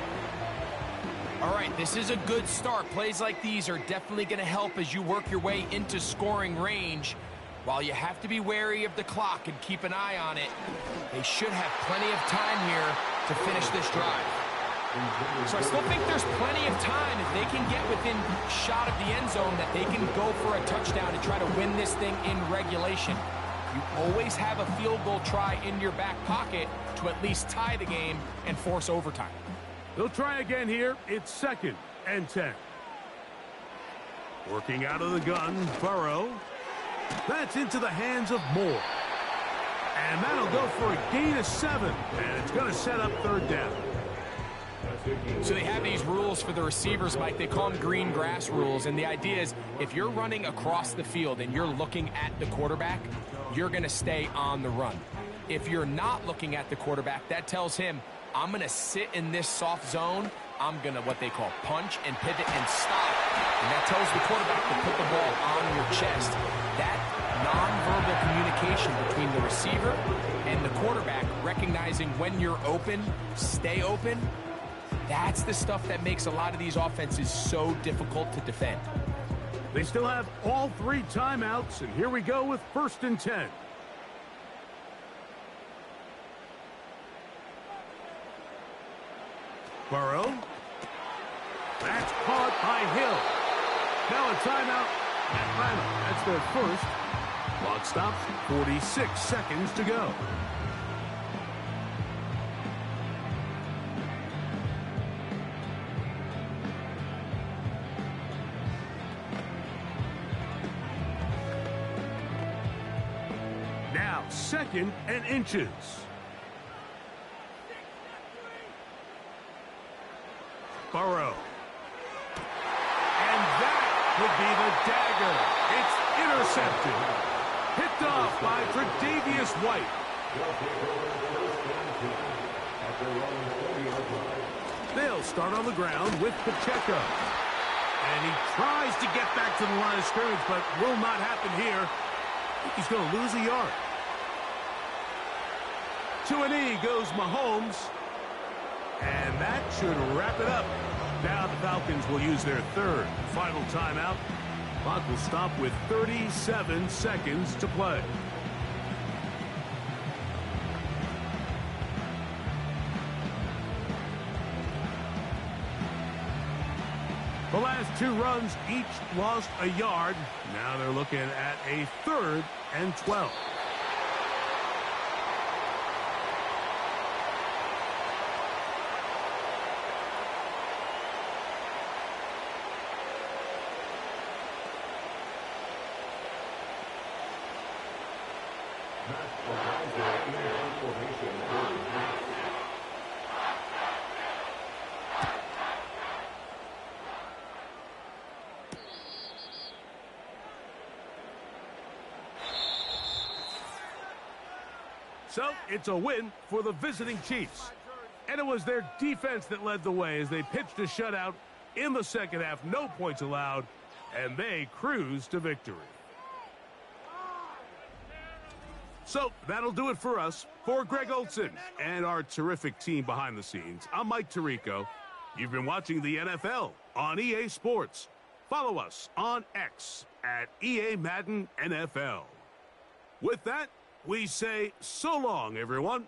All right, this is a good start. Plays like these are definitely going to help as you work your way into scoring range. While you have to be wary of the clock and keep an eye on it, they should have plenty of time here to finish this drive. So I still think there's plenty of time if they can get within shot of the end zone that they can go for a touchdown and try to win this thing in regulation. You always have a field goal try in your back pocket to at least tie the game and force overtime. They'll try again here. It's 2nd and 10. Working out of the gun, Burrow. That's into the hands of Moore. And that'll go for a gain of 7. And it's going to set up 3rd down. So they have these rules for the receivers, Mike. They call them green grass rules. And the idea is if you're running across the field and you're looking at the quarterback, you're going to stay on the run. If you're not looking at the quarterback, that tells him, I'm going to sit in this soft zone. I'm going to what they call punch and pivot and stop. And that tells the quarterback to put the ball on your chest. That nonverbal communication between the receiver and the quarterback, recognizing when you're open, stay open, that's the stuff that makes a lot of these offenses so difficult to defend. They still have all 3 timeouts, and here we go with 1st and 10. Burrow. That's caught by Hill. Now a timeout. Atlanta. That's their first. Clock stops. 46 seconds to go. Now 2nd and inches. Burrow. And that would be the dagger. It's intercepted. Picked off by Tre'Davious White. They'll start on the ground with Pacheco. And he tries to get back to the line of scrimmage, but will not happen here. I think he's going to lose a yard. To an E goes Mahomes. And that should wrap it up. Now the Falcons will use their 3rd final timeout. Clock will stop with 37 seconds to play. The last 2 runs each lost a yard. Now they're looking at a 3rd and 12. So it's a win for the visiting Chiefs. And it was their defense that led the way as they pitched a shutout in the second half. No points allowed, and they cruised to victory. So that'll do it for us. For Greg Olson and our terrific team behind the scenes, I'm Mike Tirico. You've been watching the NFL on EA Sports. Follow us on X at EA Madden NFL. With that, we say so long, everyone.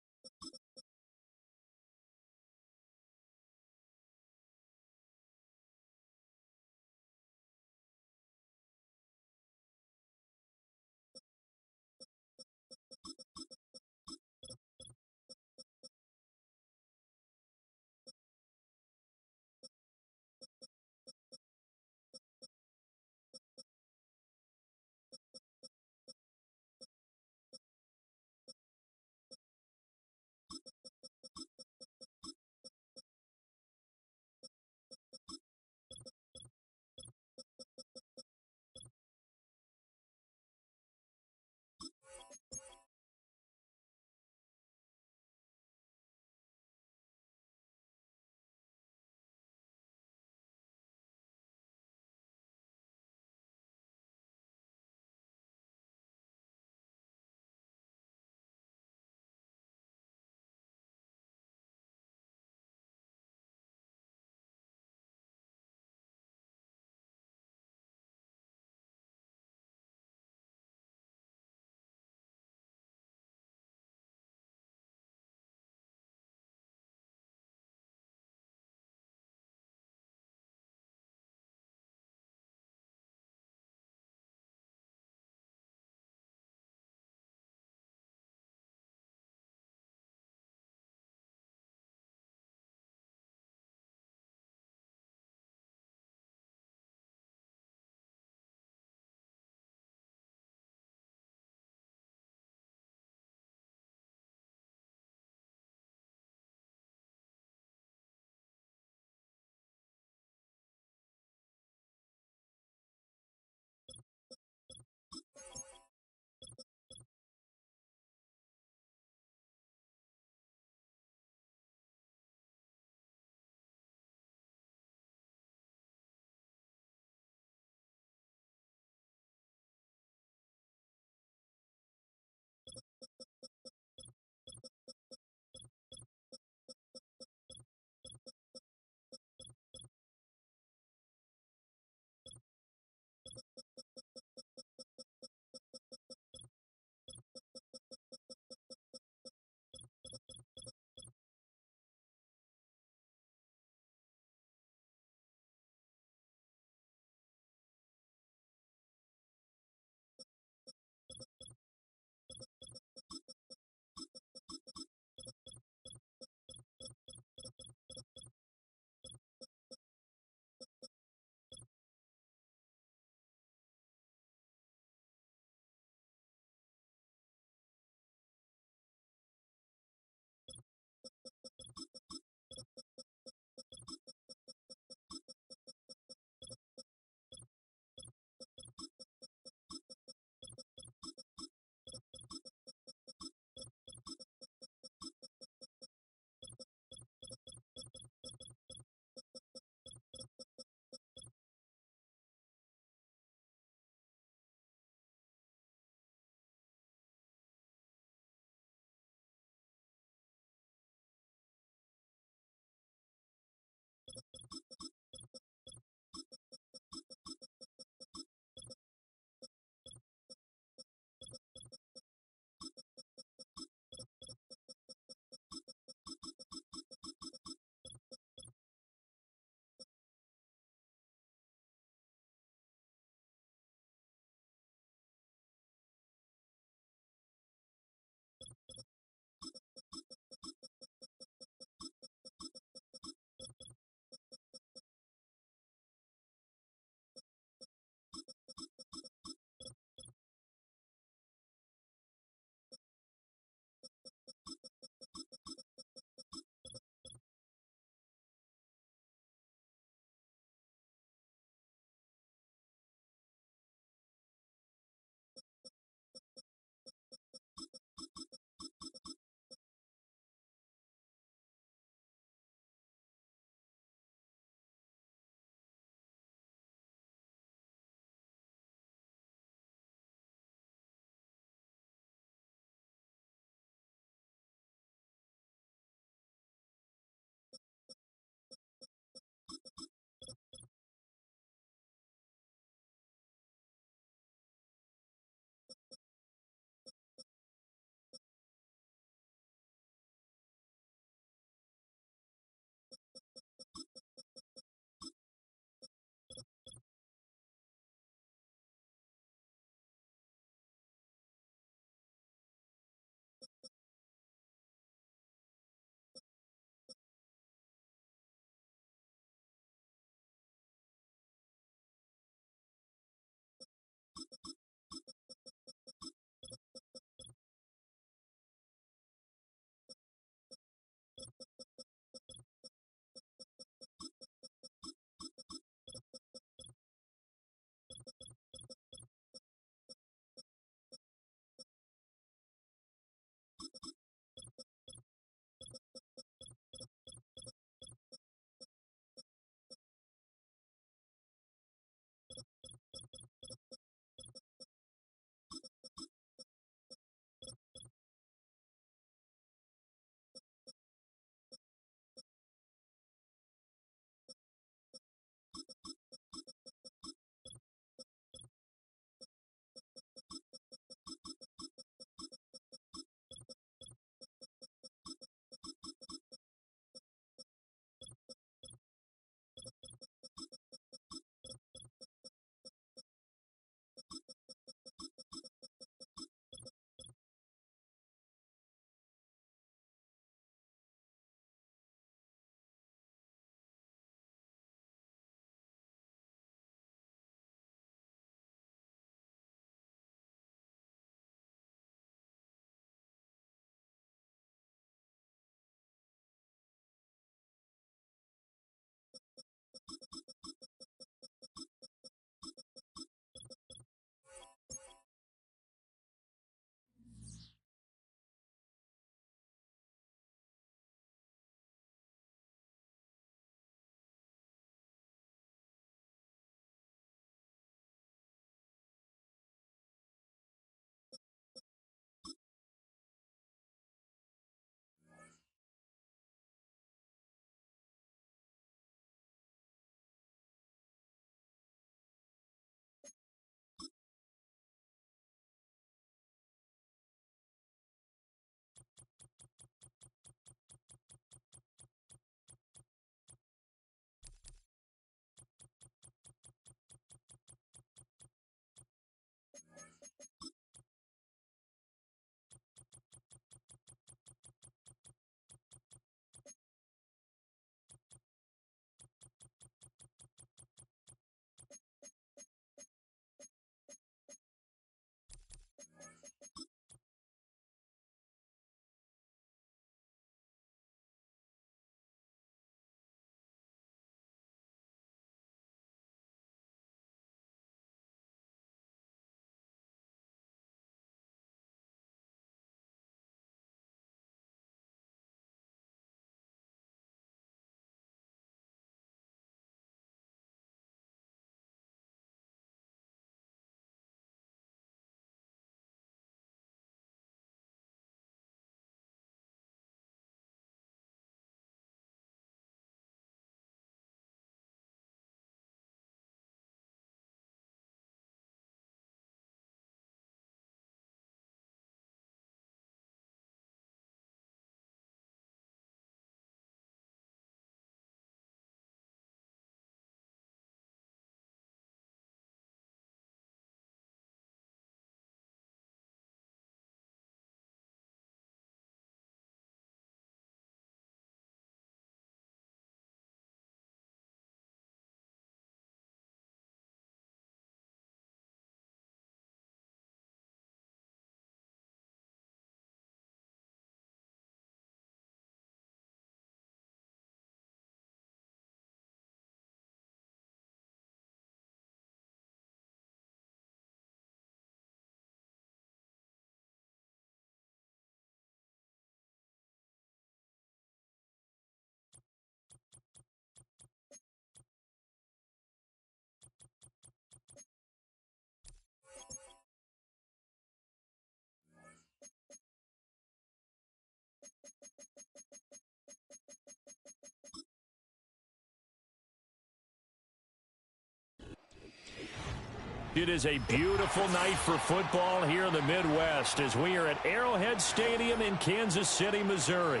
It is a beautiful night for football here in the Midwest as we are at Arrowhead Stadium in Kansas City, Missouri.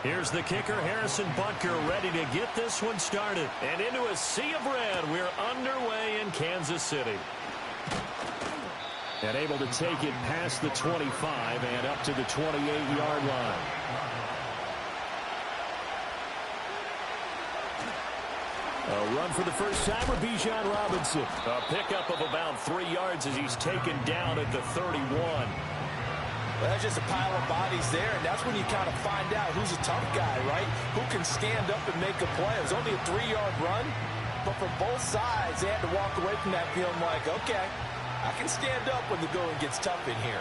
Here's the kicker, Harrison Butker, ready to get this one started. And into a sea of red, we're underway in Kansas City. And able to take it past the 25 and up to the 28-yard line. A run for the first timer, Bijan Robinson. A pickup of about 3 yards as he's taken down at the 31. Well, that's just a pile of bodies there, and that's when you kind of find out who's a tough guy, right? Who can stand up and make a play. It was only a 3-yard run, but for both sides, they had to walk away from that feeling like, okay, I can stand up when the going gets tough in here.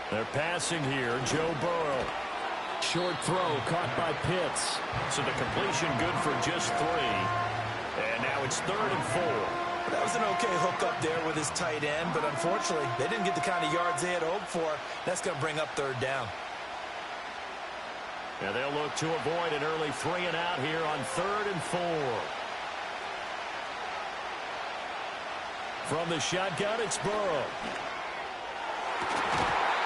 They're passing here. Joe Burrow. Short throw caught by Pitts. So the completion good for just 3. And now it's 3rd and 4. That was an okay hook up there with his tight end, but unfortunately, they didn't get the kind of yards they had hoped for. That's going to bring up 3rd down. And they'll look to avoid an early 3 and out here on 3rd and 4. From the shotgun, it's Burrow.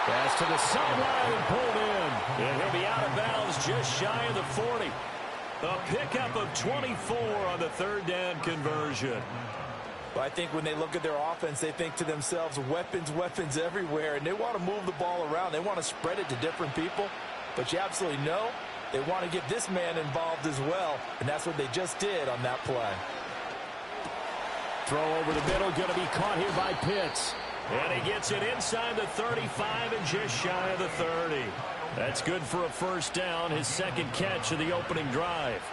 Pass to the sideline and pulled in. And he'll be out of bounds just shy of the 40. A pickup of 24 on the 3rd down conversion. Well, I think when they look at their offense, they think to themselves, weapons, weapons everywhere, and they want to move the ball around. They want to spread it to different people. But you absolutely know they want to get this man involved as well, and that's what they just did on that play. Throw over the middle, going to be caught here by Pitts. And he gets it inside the 35 and just shy of the 30. That's good for a first down, his 2nd catch of the opening drive.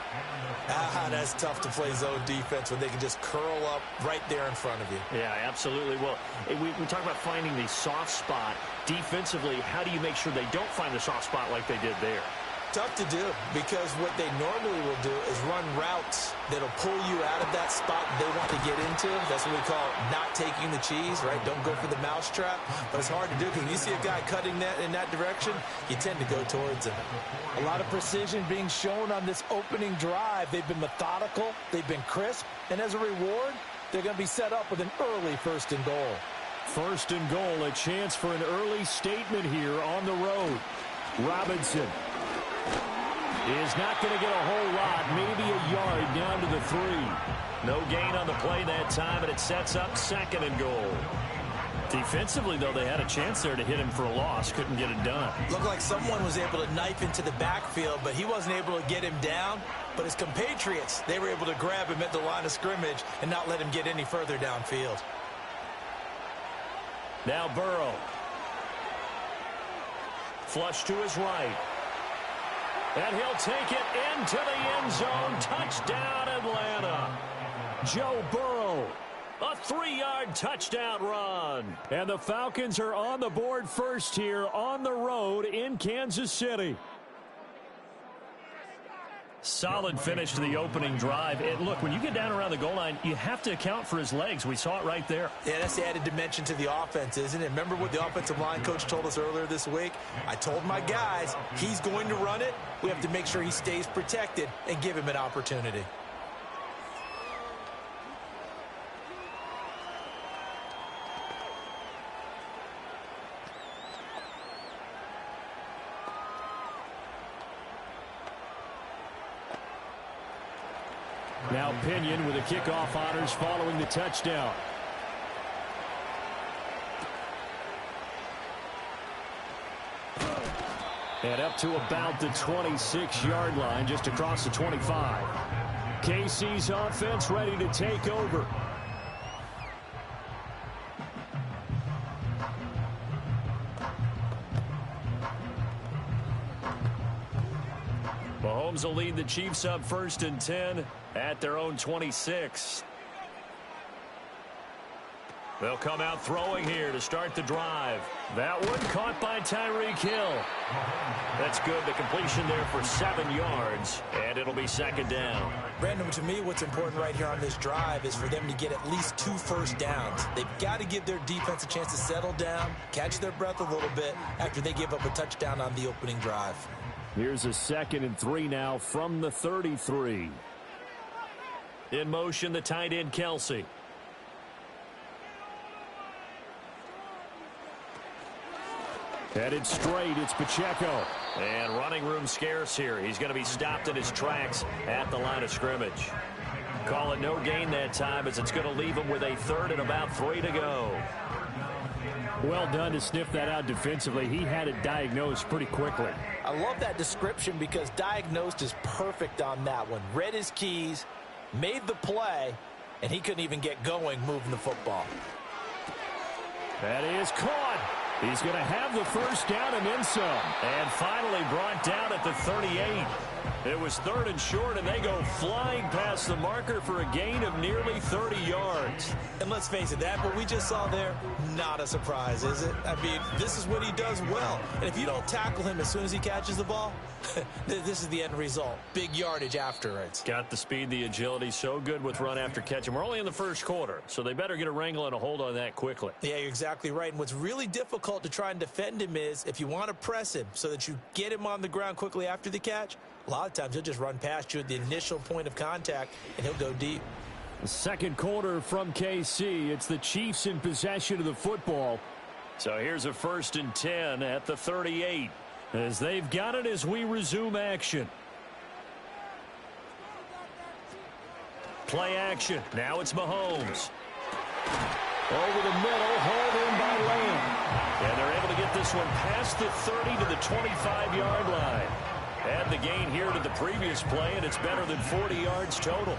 That's tough to play zone defense when they can just curl up right there in front of you. Yeah, absolutely. Well, we talk about finding the soft spot. Defensively, how do you make sure they don't find the soft spot like they did there? Tough to do, because what they normally will do is run routes that'll pull you out of that spot they want to get into. That's what we call not taking the cheese, right? Don't go for the mousetrap. But it's hard to do because when you see a guy cutting that in that direction, you tend to go towards him. A lot of precision being shown on this opening drive. They've been methodical, they've been crisp, and as a reward, they're going to be set up with an early 1st and goal. 1st and goal, a chance for an early statement here on the road. Robinson is not going to get a whole lot, maybe a yard down to the 3. No gain on the play that time, and it sets up 2nd and goal. Defensively, though, they had a chance there to hit him for a loss. Couldn't get it done. Looked like someone was able to knife into the backfield, but he wasn't able to get him down. But his compatriots, they were able to grab him at the line of scrimmage and not let him get any further downfield. Now Burrow. Flush to his right. And he'll take it into the end zone. Touchdown, Atlanta. Joe Burrow. A 3-yard touchdown run. And the Falcons are on the board first here on the road in Kansas City. Solid finish to the opening drive. And look, when you get down around the goal line, you have to account for his legs. We saw it right there. Yeah, that's the added dimension to the offense, isn't it? Remember what the offensive line coach told us earlier this week? I told my guys, he's going to run it. We have to make sure he stays protected and give him an opportunity. Now Pinion with the kickoff honors following the touchdown. And up to about the 26-yard line, just across the 25. KC's offense ready to take over. Mahomes will lead the Chiefs up 1st and 10 at their own 26. They'll come out throwing here to start the drive. That one caught by Tyreek Hill. That's good. The completion there for 7 yards, and it'll be 2nd down. Brandon, to me, what's important right here on this drive is for them to get at least 2 first downs. They've got to give their defense a chance to settle down, catch their breath a little bit after they give up a touchdown on the opening drive. Here's a 2nd and 3 now from the 33. In motion, the tight end, Kelsey. Headed straight, it's Pacheco. And running room scarce here. He's going to be stopped in his tracks at the line of scrimmage. Call it no gain that time, as it's going to leave him with a 3rd and about 3 to go. Well done to sniff that out defensively. He had it diagnosed pretty quickly. I love that description because diagnosed is perfect on that one. Read his keys, made the play, and he couldn't even get going moving the football. That is caught. He's going to have the first down and then some. And finally brought down at the 38. It was 3rd and short, and they go flying past the marker for a gain of nearly 30 yards. And let's face it, that what we just saw there, not a surprise, is it? I mean, this is what he does well. And if you don't tackle him as soon as he catches the ball, this is the end result. Big yardage afterwards. Got the speed, the agility, so good with run after catch. And we're only in the first quarter, so they better get a wrangle and a hold on that quickly. Yeah, you're exactly right. And what's really difficult to try and defend him is if you want to press him so that you get him on the ground quickly after the catch, a lot of times he'll just run past you at the initial point of contact, and he'll go deep. The 2nd quarter from KC. It's the Chiefs in possession of the football. So here's a 1st and 10 at the 38. As they've got it as we resume action. Play action. Now it's Mahomes. Over the middle, hauled in by Lamb. And they're able to get this one past the 30 to the 25-yard line. Add the gain here to the previous play, and it's better than 40 yards total.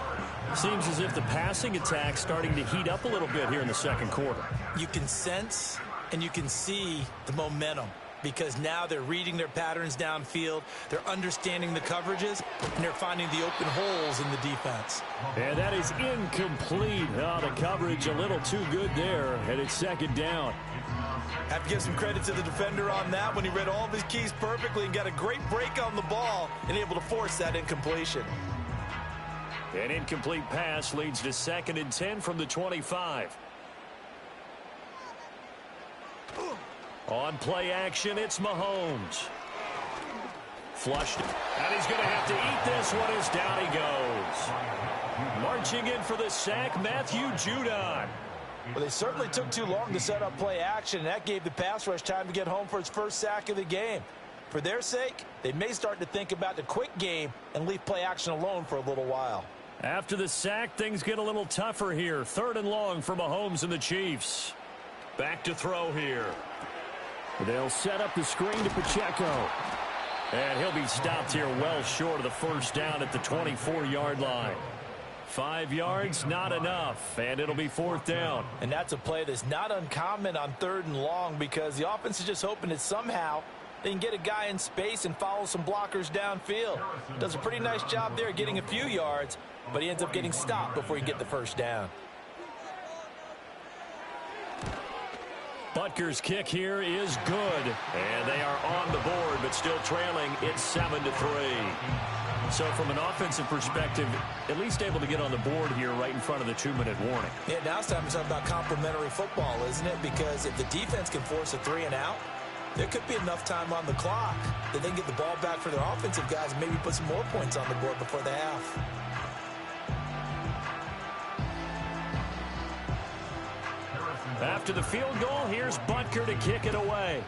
Seems as if the passing attack's starting to heat up a little bit here in the 2nd quarter. You can sense and you can see the momentum because now they're reading their patterns downfield, they're understanding the coverages, and they're finding the open holes in the defense. And that is incomplete. Oh, the coverage a little too good there, and it's 2nd down. Have to give some credit to the defender on that when he read all of his keys perfectly and got a great break on the ball and able to force that incompletion. An incomplete pass leads to 2nd and 10 from the 25. On play action, it's Mahomes. Flushed. And he's going to have to eat this one as down he goes. Marching in for the sack, Matthew Judon. Well, they certainly took too long to set up play action, and that gave the pass rush time to get home for its first sack of the game. For their sake, they may start to think about the quick game and leave play action alone for a little while. After the sack, things get a little tougher here. 3rd and long for Mahomes and the Chiefs. Back to throw here. They'll set up the screen to Pacheco. And he'll be stopped here well short of the first down at the 24-yard line. 5 yards, not enough, and it'll be 4th down. And that's a play that's not uncommon on 3rd and long because the offense is just hoping that somehow they can get a guy in space and follow some blockers downfield. Does a pretty nice job there getting a few yards, but he ends up getting stopped before you get the first down. Butker's kick here is good, and they are on the board, but still trailing. It's 7-3. So from an offensive perspective, at least able to get on the board here right in front of the 2-minute warning. Yeah, now it's time to talk about complementary football, isn't it? Because if the defense can force a 3-and-out, there could be enough time on the clock that they can get the ball back for their offensive guys and maybe put some more points on the board before the half. After the field goal, here's Butker to kick it away.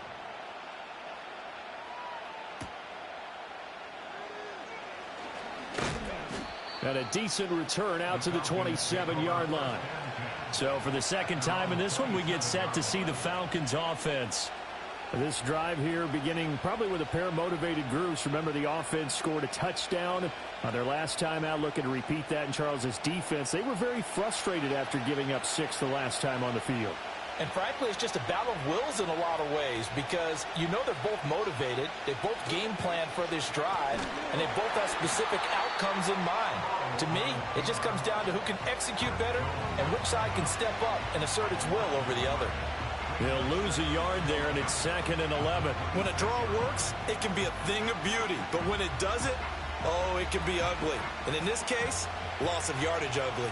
And a decent return out to the 27-yard line. So for the 2nd time in this one, we get set to see the Falcons offense. This drive here beginning probably with a pair of motivated groups. Remember, the offense scored a touchdown on their last time out. Looking to repeat that in Charles's defense. They were very frustrated after giving up 6 the last time on the field. And frankly, it's just a battle of wills in a lot of ways because you know they're both motivated, they both game plan for this drive, and they both have specific outcomes in mind. To me, it just comes down to who can execute better and which side can step up and assert its will over the other. He'll lose a yard there, and it's 2nd and 11. When a draw works, it can be a thing of beauty, but when it doesn't, oh, it can be ugly. And in this case, loss of yardage ugly.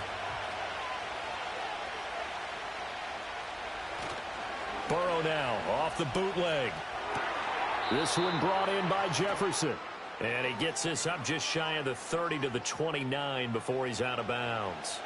Burrow now off the bootleg. This one brought in by Jefferson. And he gets this up just shy of the 30 to the 29 before he's out of bounds.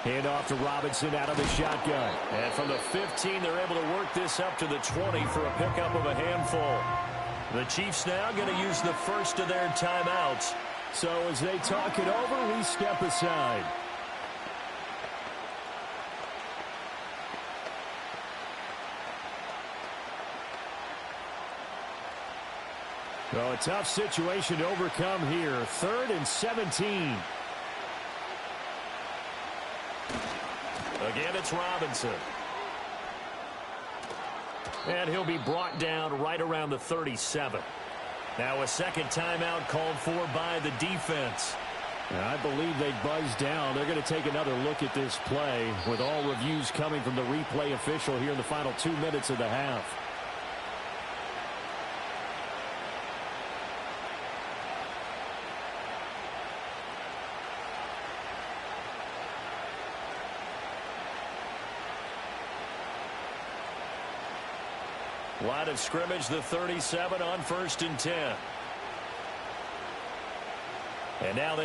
Hand off to Robinson out of the shotgun. And from the 15, they're able to work this up to the 20 for a pickup of a handful. The Chiefs now going to use the first of their timeouts. So as they talk it over, we step aside. Well, a tough situation to overcome here. 3rd and 17. Again, it's Robinson. And he'll be brought down right around the 37. Now a second timeout called for by the defense. I believe they buzzed down. They're going to take another look at this play with all reviews coming from the replay official here in the final 2 minutes of the half. Line of scrimmage, the 37 on 1st and 10. And now they